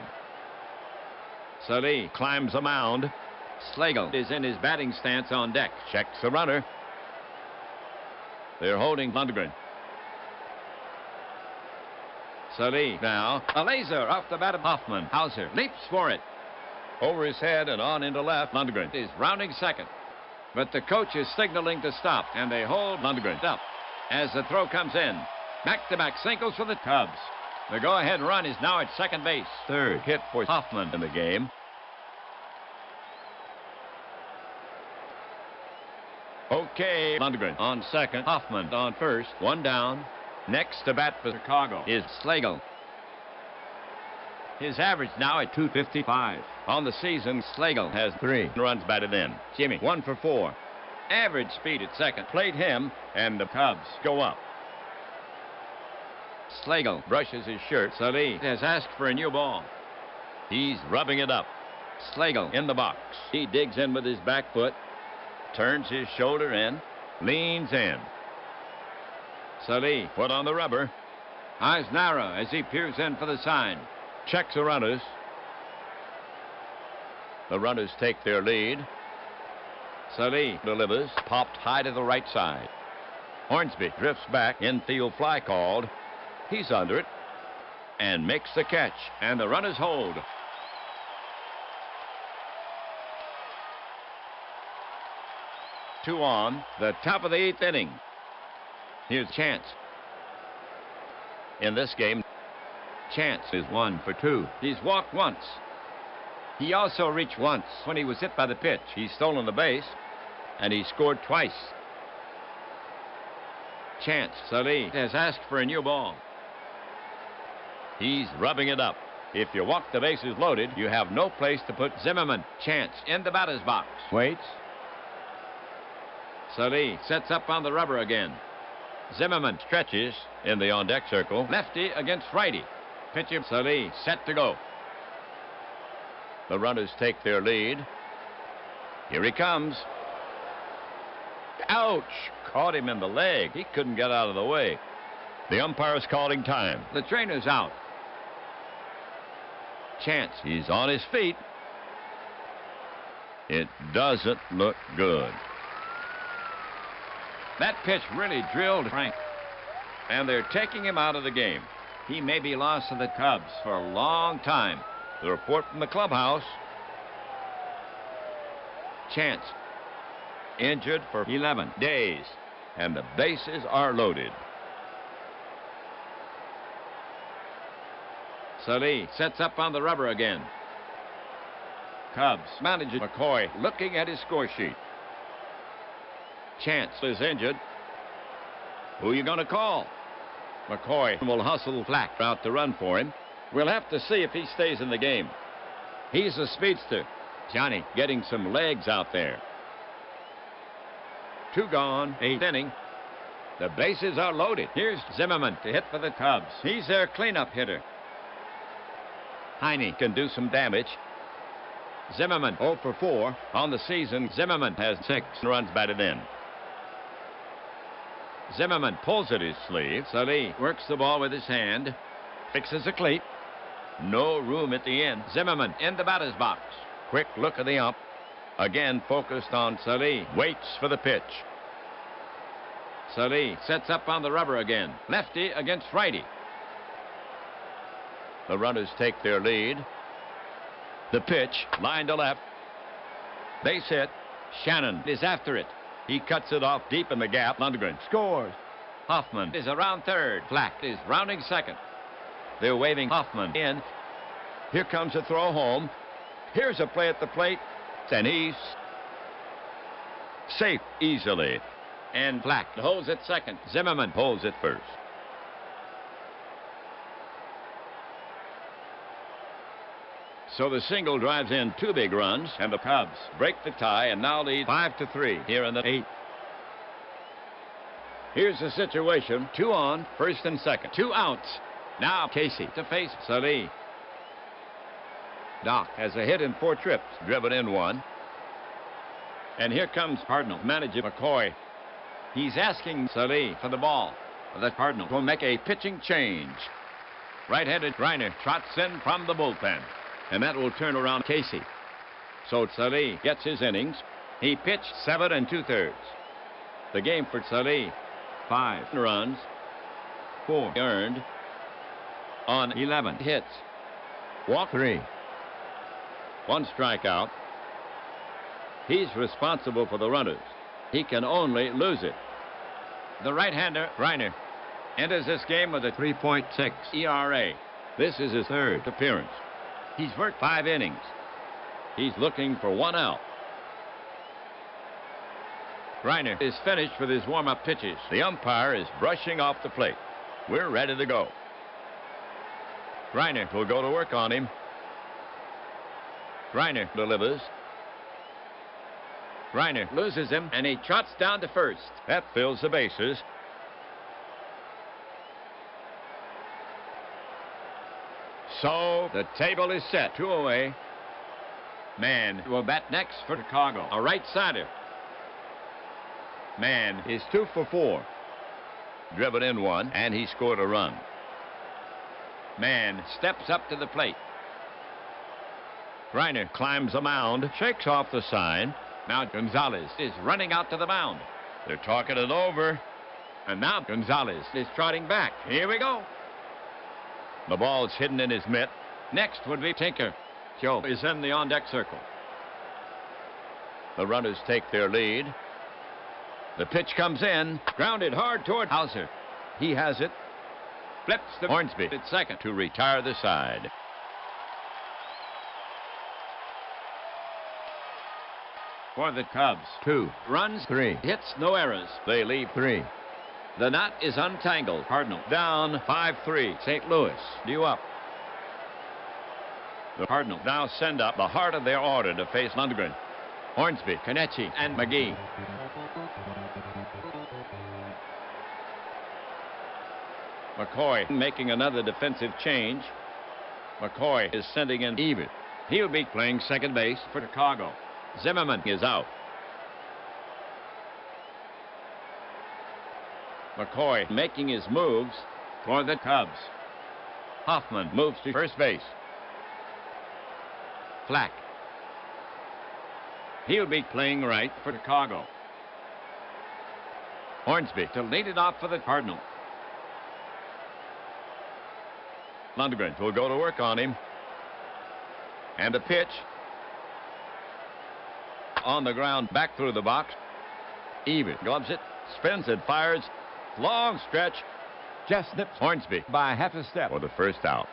Salih climbs the mound. Slagle is in his batting stance on deck. Checks the runner. They're holding Lundgren. Salih now. A laser off the bat of Hoffman. Hauser leaps for it. Over his head and on into left. Lundgren is rounding second. But the coach is signaling to stop, and they hold Lundgren up. As the throw comes in, back-to-back singles for the Cubs. The go-ahead run is now at second base. Third hit for Hoffman in the game. Okay, Lundgren on second. Hoffman on first. One down. Next to bat for Chicago is Slagle. His average now at .255. On the season, Slagle has 3 runs batted in. Jimmy, 1 for 4. Average speed at second. Played him, and the Cubs go up. Slagle brushes his shirt. Salih has asked for a new ball. He's rubbing it up. Slagle in the box. He digs in with his back foot. Turns his shoulder in. Leans in. Salih foot on the rubber. Eyes narrow as he peers in for the sign. Checks the runners. The runners take their lead. Salih delivers. Popped high to the right side. Hornsby drifts back. Infield fly called. He's under it and makes the catch. And the runners hold. Two on. The top of the 8th inning. Here's Chance. In this game, Chance is 1 for 2. He's walked once. He also reached once when he was hit by the pitch. He's stolen the base, and he scored twice. Chance. Salih has asked for a new ball. He's rubbing it up. If you walk the bases loaded, you have no place to put Zimmerman. Chance in the batter's box. Waits. Salih sets up on the rubber again. Zimmerman stretches in the on-deck circle. Lefty against righty. Pitcher Salih set to go. The runners take their lead. Here he comes. Ouch! Caught him in the leg. He couldn't get out of the way. The umpire's calling time. The trainer's out. Chance. He's on his feet. It doesn't look good. That pitch really drilled Frank. And they're taking him out of the game. He may be lost to the Cubs for a long time. The report from the clubhouse. Chance. Injured for 11 days. And the bases are loaded. Salih sets up on the rubber again. Cubs manager McCoy looking at his score sheet. Chance is injured. Who are you going to call? McCoy will hustle Flack out to run for him. We'll have to see if he stays in the game. He's a speedster. Johnny getting some legs out there. 2 gone, 8th inning. The bases are loaded. Here's Zimmerman to hit for the Cubs. He's their cleanup hitter. Heine can do some damage. Zimmerman 0 for 4. On the season, Zimmerman has 6 runs batted in. Zimmerman pulls at his sleeve. Salih works the ball with his hand. Fixes a cleat. No room at the end. Zimmerman in the batter's box. Quick look at the ump. Again focused on Salih. Waits for the pitch. Salih sets up on the rubber again. Lefty against righty. The runners take their lead. The pitch, line to left. Base hit. Shannon is after it. He cuts it off deep in the gap. Lundgren scores. Hoffman is around third. Flack is rounding second. They're waving Hoffman in. Here comes a throw home. Here's a play at the plate. And he's safe easily. And Flack holds it second. Zimmerman holds it first. So the single drives in 2 big runs, and the Cubs break the tie and now lead 5-3 here in the 8th. Here's the situation. 2 on, first and second. 2 outs. Now Casey to face Salih. Doc has a hit in 4 trips, driven in 1. And here comes Cardinal manager McCoy. He's asking Salih for the ball. The Cardinals will make a pitching change. Right-handed Reiner trots in from the bullpen. And that will turn around Casey. So Salih gets his innings. He pitched 7 2/3. The game for Salih, 5 runs, 4 earned on 11 hits. Walk 3. 1 strikeout. He's responsible for the runners. He can only lose it. The right-hander, Reiner, enters this game with a 3.6 ERA. This is his 3rd appearance. He's worked 5 innings. He's looking for 1 out. Reiner is finished with his warm-up pitches. The umpire is brushing off the plate. We're ready to go. Reiner will go to work on him. Reiner delivers. Reiner loses him, and he trots down to first. That fills the bases. So the table is set. 2 away. Mann will bat next for Chicago. A right-sider. Mann is 2 for 4. Driven in 1, and he scored a run. Mann steps up to the plate. Reiner climbs the mound, shakes off the sign. Now Gonzalez is running out to the mound. They're talking it over. And now Gonzalez is trotting back. Here we go. The ball's hidden in his mitt. Next would be Tinker. Joe is in the on-deck circle. The runners take their lead. The pitch comes in. Grounded hard toward Hauser. He has it. Flips to Hornsby at second to retire the side. For the Cubs, 2. runs, 3. hits, no errors. They leave 3. The knot is untangled. Cardinal down 5-3. St. Louis due up. The Cardinals now send up the heart of their order to face Lundgren, Hornsby, Kenichi, and McGee. McCoy making another defensive change. McCoy is sending in Ebert. He'll be playing second base for Chicago. Zimmerman is out. McCoy making his moves for the Cubs. Hoffman moves to first base. Flack. He'll be playing right for Chicago. Hornsby to lead it off for the Cardinals. Lundgren will go to work on him. And a pitch. On the ground, back through the box. Ebert gloves it, spins it, fires. Long stretch. Just nips Hornsby by half a step for the first out.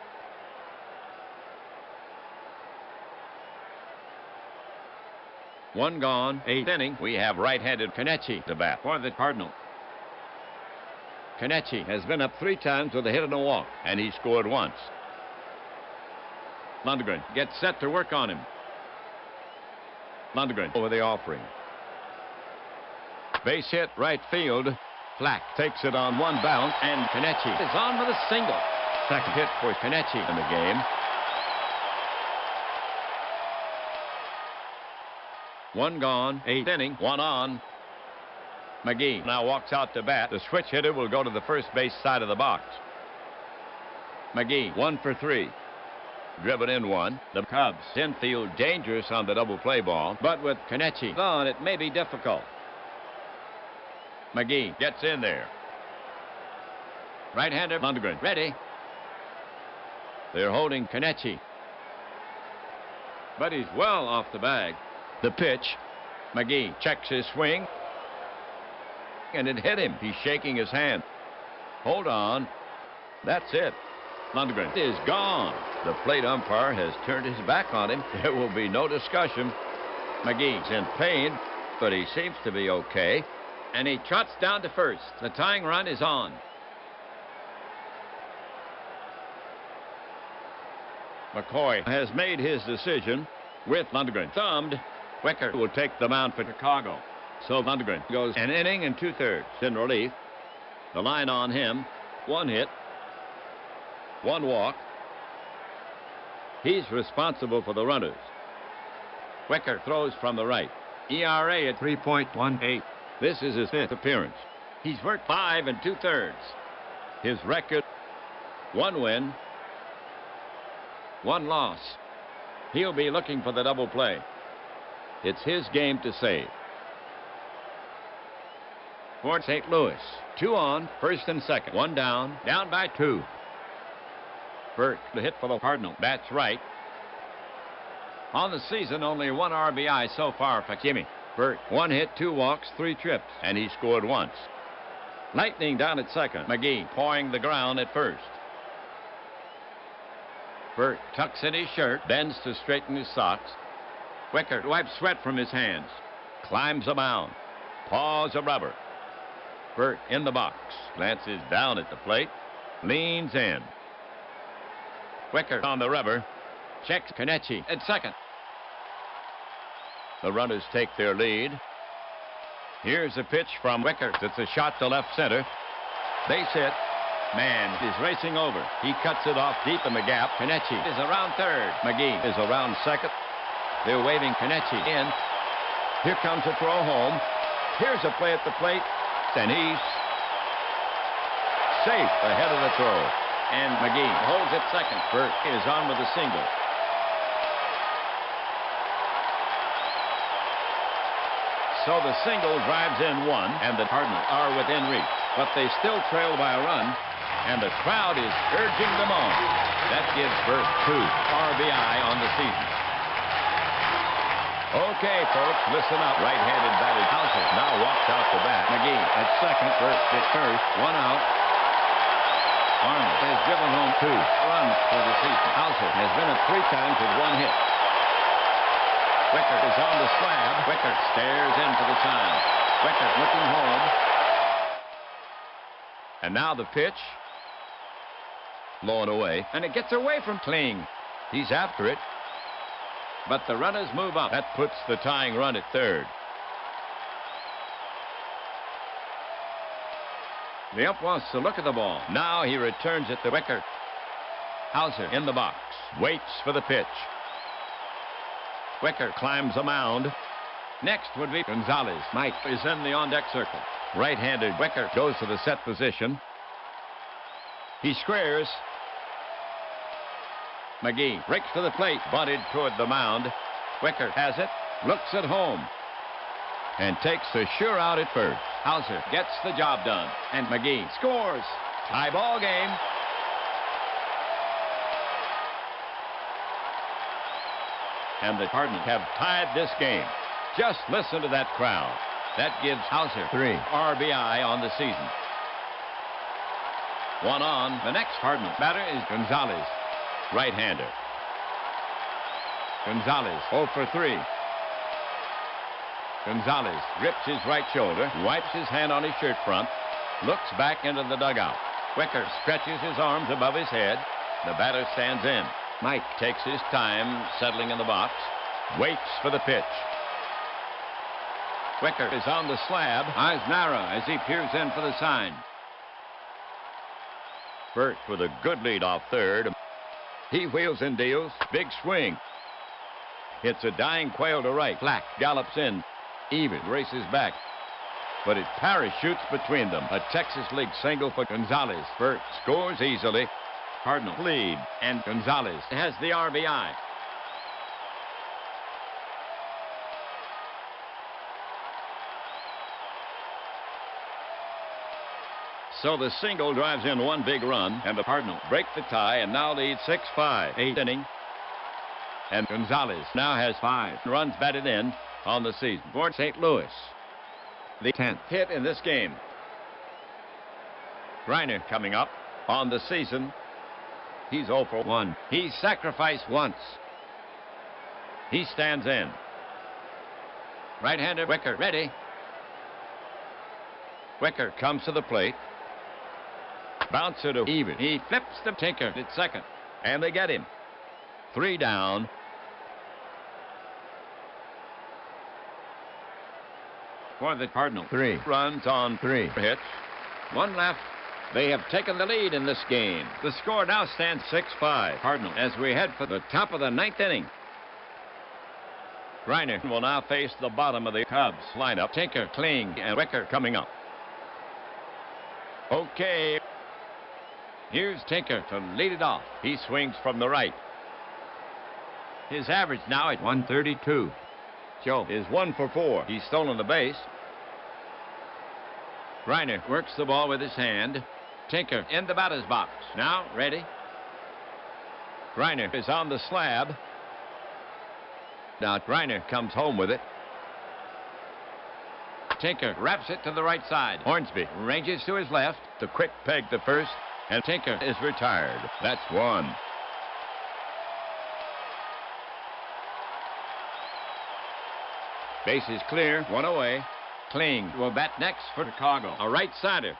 One gone, 8th inning. We have right-handed Kenichi to bat for the Cardinals. Kenichi has been up 3 times with a hit and a walk, and he scored once. Lundgren gets set to work on him. Lundgren over the offering. Base hit, right field. Flack takes it on 1 bounce, and Kenichi is on with a single. Second hit for Kenichi in the game. One gone, 8th inning, 1 on. McGee now walks out to bat. The switch hitter will go to the first base side of the box. McGee, 1 for 3. Driven in 1. The Cubs infield dangerous on the double play ball, but with Kenichi gone, it may be difficult. McGee gets in there. Right-hander Lundgren ready. They're holding Kenichi, but he's well off the bag. The pitch. McGee checks his swing, and it hit him. He's shaking his hand. Hold on. That's it. Lundgren is gone. The plate umpire has turned his back on him. There will be no discussion. McGee's in pain, but he seems to be okay. And he trots down to first. The tying run is on. McCoy has made his decision with Lundgren thumbed. Wicker will take the mound for Chicago. So Lundgren goes an inning and 2/3 in relief. The line on him, 1 hit, 1 walk. He's responsible for the runners. Wicker throws from the right. ERA at 3.18. This is his 5th appearance. He's worked 5 2/3. His record, 1 win, 1 loss. He'll be looking for the double play. It's his game to save. For St. Louis, 2 on, 1st and 2nd. 1 down, down by 2. Burt, the hit for the Cardinal. That's right. On the season, only 1 RBI so far for Jimmy. Burt, 1 hit, 2 walks, 3 trips, and he scored once. Lightning down at second. McGee pawing the ground at first. Burt tucks in his shirt, bends to straighten his socks. Wicker wipes sweat from his hands. Climbs a mound. Paws a rubber. Burt in the box. Glances down at the plate. Leans in. Wicker on the rubber. Checks Kenichi at second. The runners take their lead. Here's a pitch from Wicker. It's a shot to left center. Base hit. Man is racing over. He cuts it off deep in the gap. Kenichi is around third. McGee is around second. They're waving Kenichi in. Here comes a throw home. Here's a play at the plate. And he's safe ahead of the throw. And McGee holds at second. Burt is on with a single. So the single drives in 1, and the Cardinals are within reach. But they still trail by a run, and the crowd is urging them on. That gives Burt 2 RBI on the season. Okay, folks, listen up. Right-handed batter Hauser now walks out to bat. McGee at second, Burt at first, 1 out. Arnold has driven home 2 runs for the season. Hauser has been at 3 times with 1 hit. Wicker is on the slab. Wicker stares in for the sign. Wicker looking home. And now the pitch. Low and away. And it gets away from Kling. He's after it. But the runners move up. That puts the tying run at third. The ump wants to look at the ball. Now he returns it to Wicker. Hauser in the box. Waits for the pitch. Wicker climbs a mound. Next would be Gonzalez. Mike is in the on-deck circle. Right-handed Wicker goes to the set position. He squares. McGee breaks to the plate, bunted toward the mound. Wicker has it, looks at home, and takes a sure out at first. Hauser gets the job done, and McGee scores. Tie ball game. And the Cardinals have tied this game. Just listen to that crowd. That gives Hauser 3 RBI on the season. 1 on. The next Cardinal batter is Gonzalez, right-hander. Gonzalez 0 for 3. Gonzalez grips his right shoulder, wipes his hand on his shirt front, looks back into the dugout. Wicker stretches his arms above his head. The batter stands in. Mike takes his time settling in the box, waits for the pitch. Wicker is on the slab, eyes narrow as he peers in for the sign. Burt with a good lead off third. He wheels and deals, big swing. Hits a dying Quail to right. Black gallops in, even races back. But it parachutes between them. A Texas League single for Gonzalez. Burt scores easily. Cardinals lead, and Gonzalez has the RBI. So the single drives in 1 big run, and the Cardinals break the tie and now lead 6-5. 8th inning. And Gonzalez now has 5 runs batted in on the season for St. Louis. The 10th hit in this game. Reiner coming up on the season. He's 0 for 1. He's sacrificed once. He stands in. Right-hander Wicker ready. Wicker comes to the plate. Bouncer to even. He flips the Tinker at second. And they get him. 3 down. For the Cardinals. 3 runs on 3 hits. 1 left. They have taken the lead in this game. The score now stands 6-5. Cardinals as we head for the top of the 9th inning. Reiner will now face the bottom of the Cubs lineup. Tinker, Kling, and Wicker coming up. Okay. Here's Tinker to lead it off. He swings from the right. His average now at 132. Joe is 1 for 4. He's stolen the base. Reiner works the ball with his hand. Tinker in the batter's box. Now ready. Reiner is on the slab. Now Reiner comes home with it. Tinker wraps it to the right side. Hornsby ranges to his left. The quick peg to first. And Tinker is retired. That's 1. Base is clear. 1 away. Kling will bat next for Chicago. A right-sider.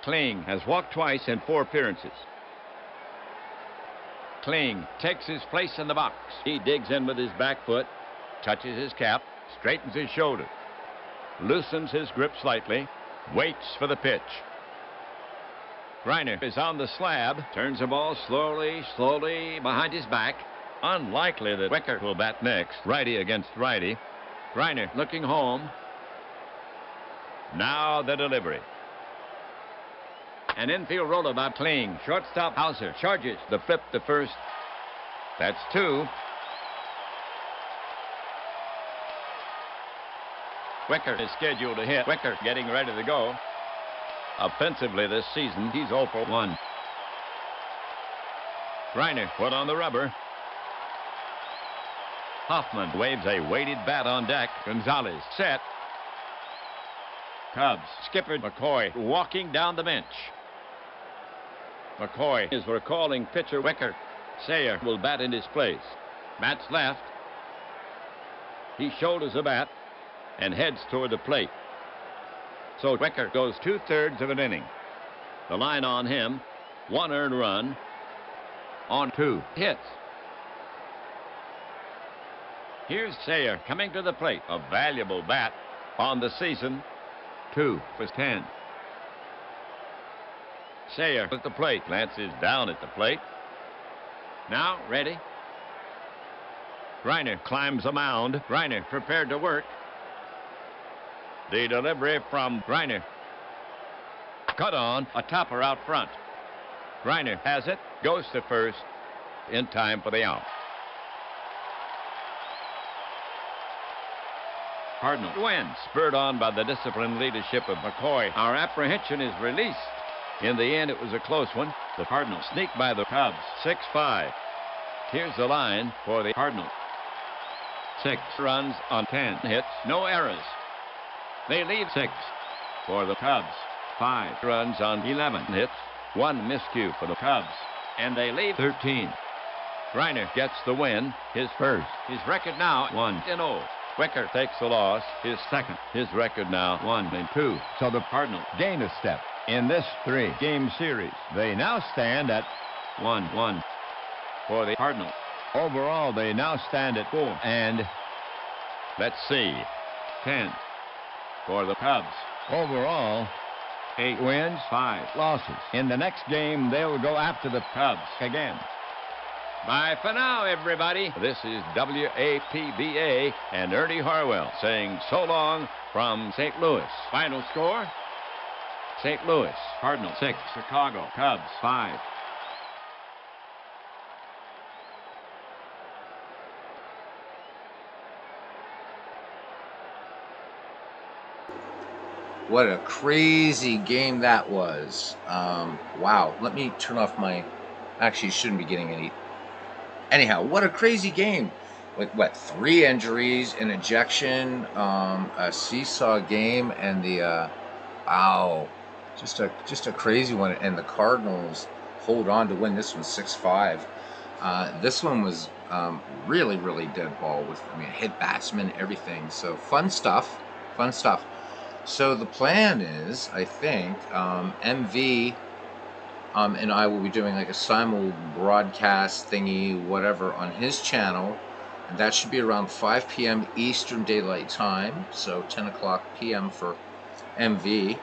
Kling has walked twice in 4 appearances. Kling takes his place in the box. He digs in with his back foot, touches his cap, straightens his shoulder, loosens his grip slightly, waits for the pitch. Reiner is on the slab, turns the ball slowly behind his back. Unlikely that Wicker will bat next. Righty against righty. Reiner looking home. Now the delivery. An infield roller by Kling. Shortstop Hauser charges the flip to first. That's 2. Wicker is scheduled to hit. Wicker getting ready to go. Offensively this season, he's 0 for 1. Reiner put on the rubber. Hoffman waves a weighted bat on deck. Gonzalez set. Cubs skipper McCoy walking down the bench. McCoy is recalling pitcher Wicker. Sayer will bat in his place. Bats left. He shoulders the bat and heads toward the plate. So Wicker goes 2/3 of an inning. The line on him, 1 earned run on 2 hits. Here's Sayer coming to the plate. A valuable bat on the season. 2 for 10. Sayer at the plate. Glances down at the plate. Now ready. Reiner climbs the mound. Reiner prepared to work. The delivery from Reiner. Cut on. A topper out front. Reiner has it. Goes to first. In time for the out. Cardinal wins. Spurred on by the disciplined leadership of McCoy. Our apprehension is released. In the end, it was a close one. The Cardinals sneak by the Cubs. 6-5. Here's the line for the Cardinals. 6 runs on 10 hits. No errors. They leave 6 for the Cubs. 5 runs on 11 hits. 1 miscue for the Cubs. And they leave 13. Reiner gets the win. His first. His record now 1-0. Wicker takes the loss, his second. His record now 1-2. So the Cardinals gain a step in this 3-game series. They now stand at 1-1 for the Cardinals. overall. They now stand at 4. And Let's see. 10 for the Cubs. overall, 8 wins, 5 losses. In the next game, they'll go after the Cubs. again. Bye for now, everybody. This is WAPBA and Ernie Harwell saying so long from St. Louis. Final score, St. Louis Cardinals 6, Chicago Cubs 5. What a crazy game that was. Wow. Let me turn off my... Actually, shouldn't be getting any... Anyhow, what a crazy game. With, what, 3 injuries, an ejection, a seesaw game, and the... wow. Just a crazy one. And the Cardinals hold on to win this one 6-5. This one was really, really dead ball with, I mean, hit batsman, everything. So fun stuff. Fun stuff. So the plan is, I think, MV and I will be doing like a simul broadcast thingy, whatever, on his channel. And that should be around 5 p.m. Eastern Daylight Time. So 10 o'clock p.m. for MV.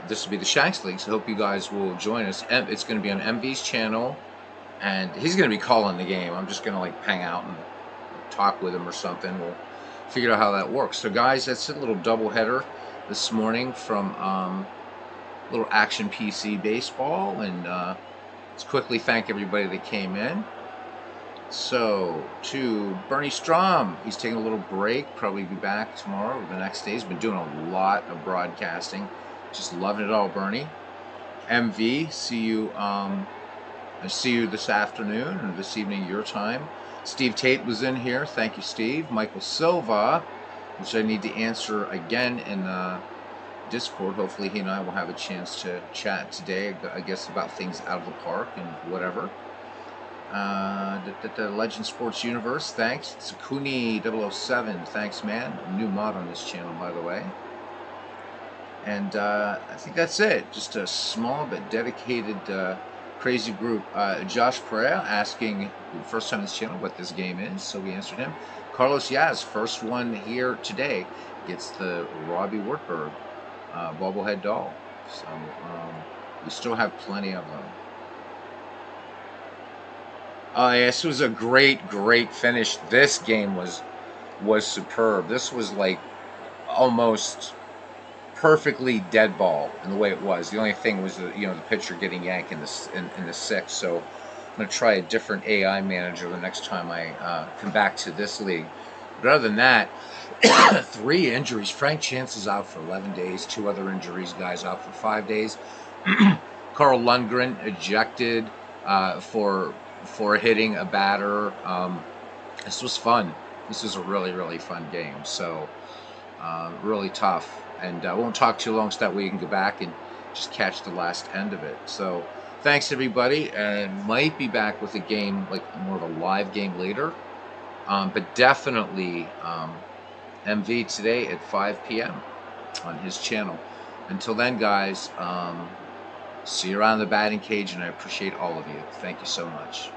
This will be the Shanks League, so I hope you guys will join us. It's going to be on MV's channel. And he's going to be calling the game. I'm just going to like hang out and talk with him or something. We'll figure out how that works. So guys, that's a little double header this morning from little action PC baseball, and let's quickly thank everybody that came in. So, to Bernie Strom, he's taking a little break, probably be back tomorrow or the next day. He's been doing a lot of broadcasting. Just loving it all, Bernie. MV, see you this afternoon or this evening your time. Steve Tate was in here. Thank you, Steve. Michael Silva, which I need to answer again in Discord. Hopefully he and I will have a chance to chat today, I guess, about things out of the park and whatever. Legend Sports Universe, thanks. Sakuni 007, thanks, man. New mod on this channel, by the way. And I think that's it. Just a small but dedicated, crazy group. Josh Pereira asking, first time on this channel, what this game is, so we answered him. Carlos Yaz, first one here today, gets the Robbie Wartburg bobblehead doll. So we still have plenty of them. This was a great finish. This game was superb. This was like almost perfectly dead ball in the way it was. The only thing was the pitcher getting yanked in the sixth. So I'm going to try a different AI manager the next time I come back to this league. But other than that, 3 injuries. Frank Chance is out for 11 days. 2 other injuries. Guys out for 5 days. Carl Lundgren ejected for hitting a batter. This was fun. This was a really fun game. So really tough. And I won't talk too long so that way you can go back and just catch the last end of it. So thanks everybody, and might be back with a game, like more of a live game later. But definitely MV today at 5 p.m. on his channel. Until then, guys, see you around the batting cage, and I appreciate all of you. Thank you so much.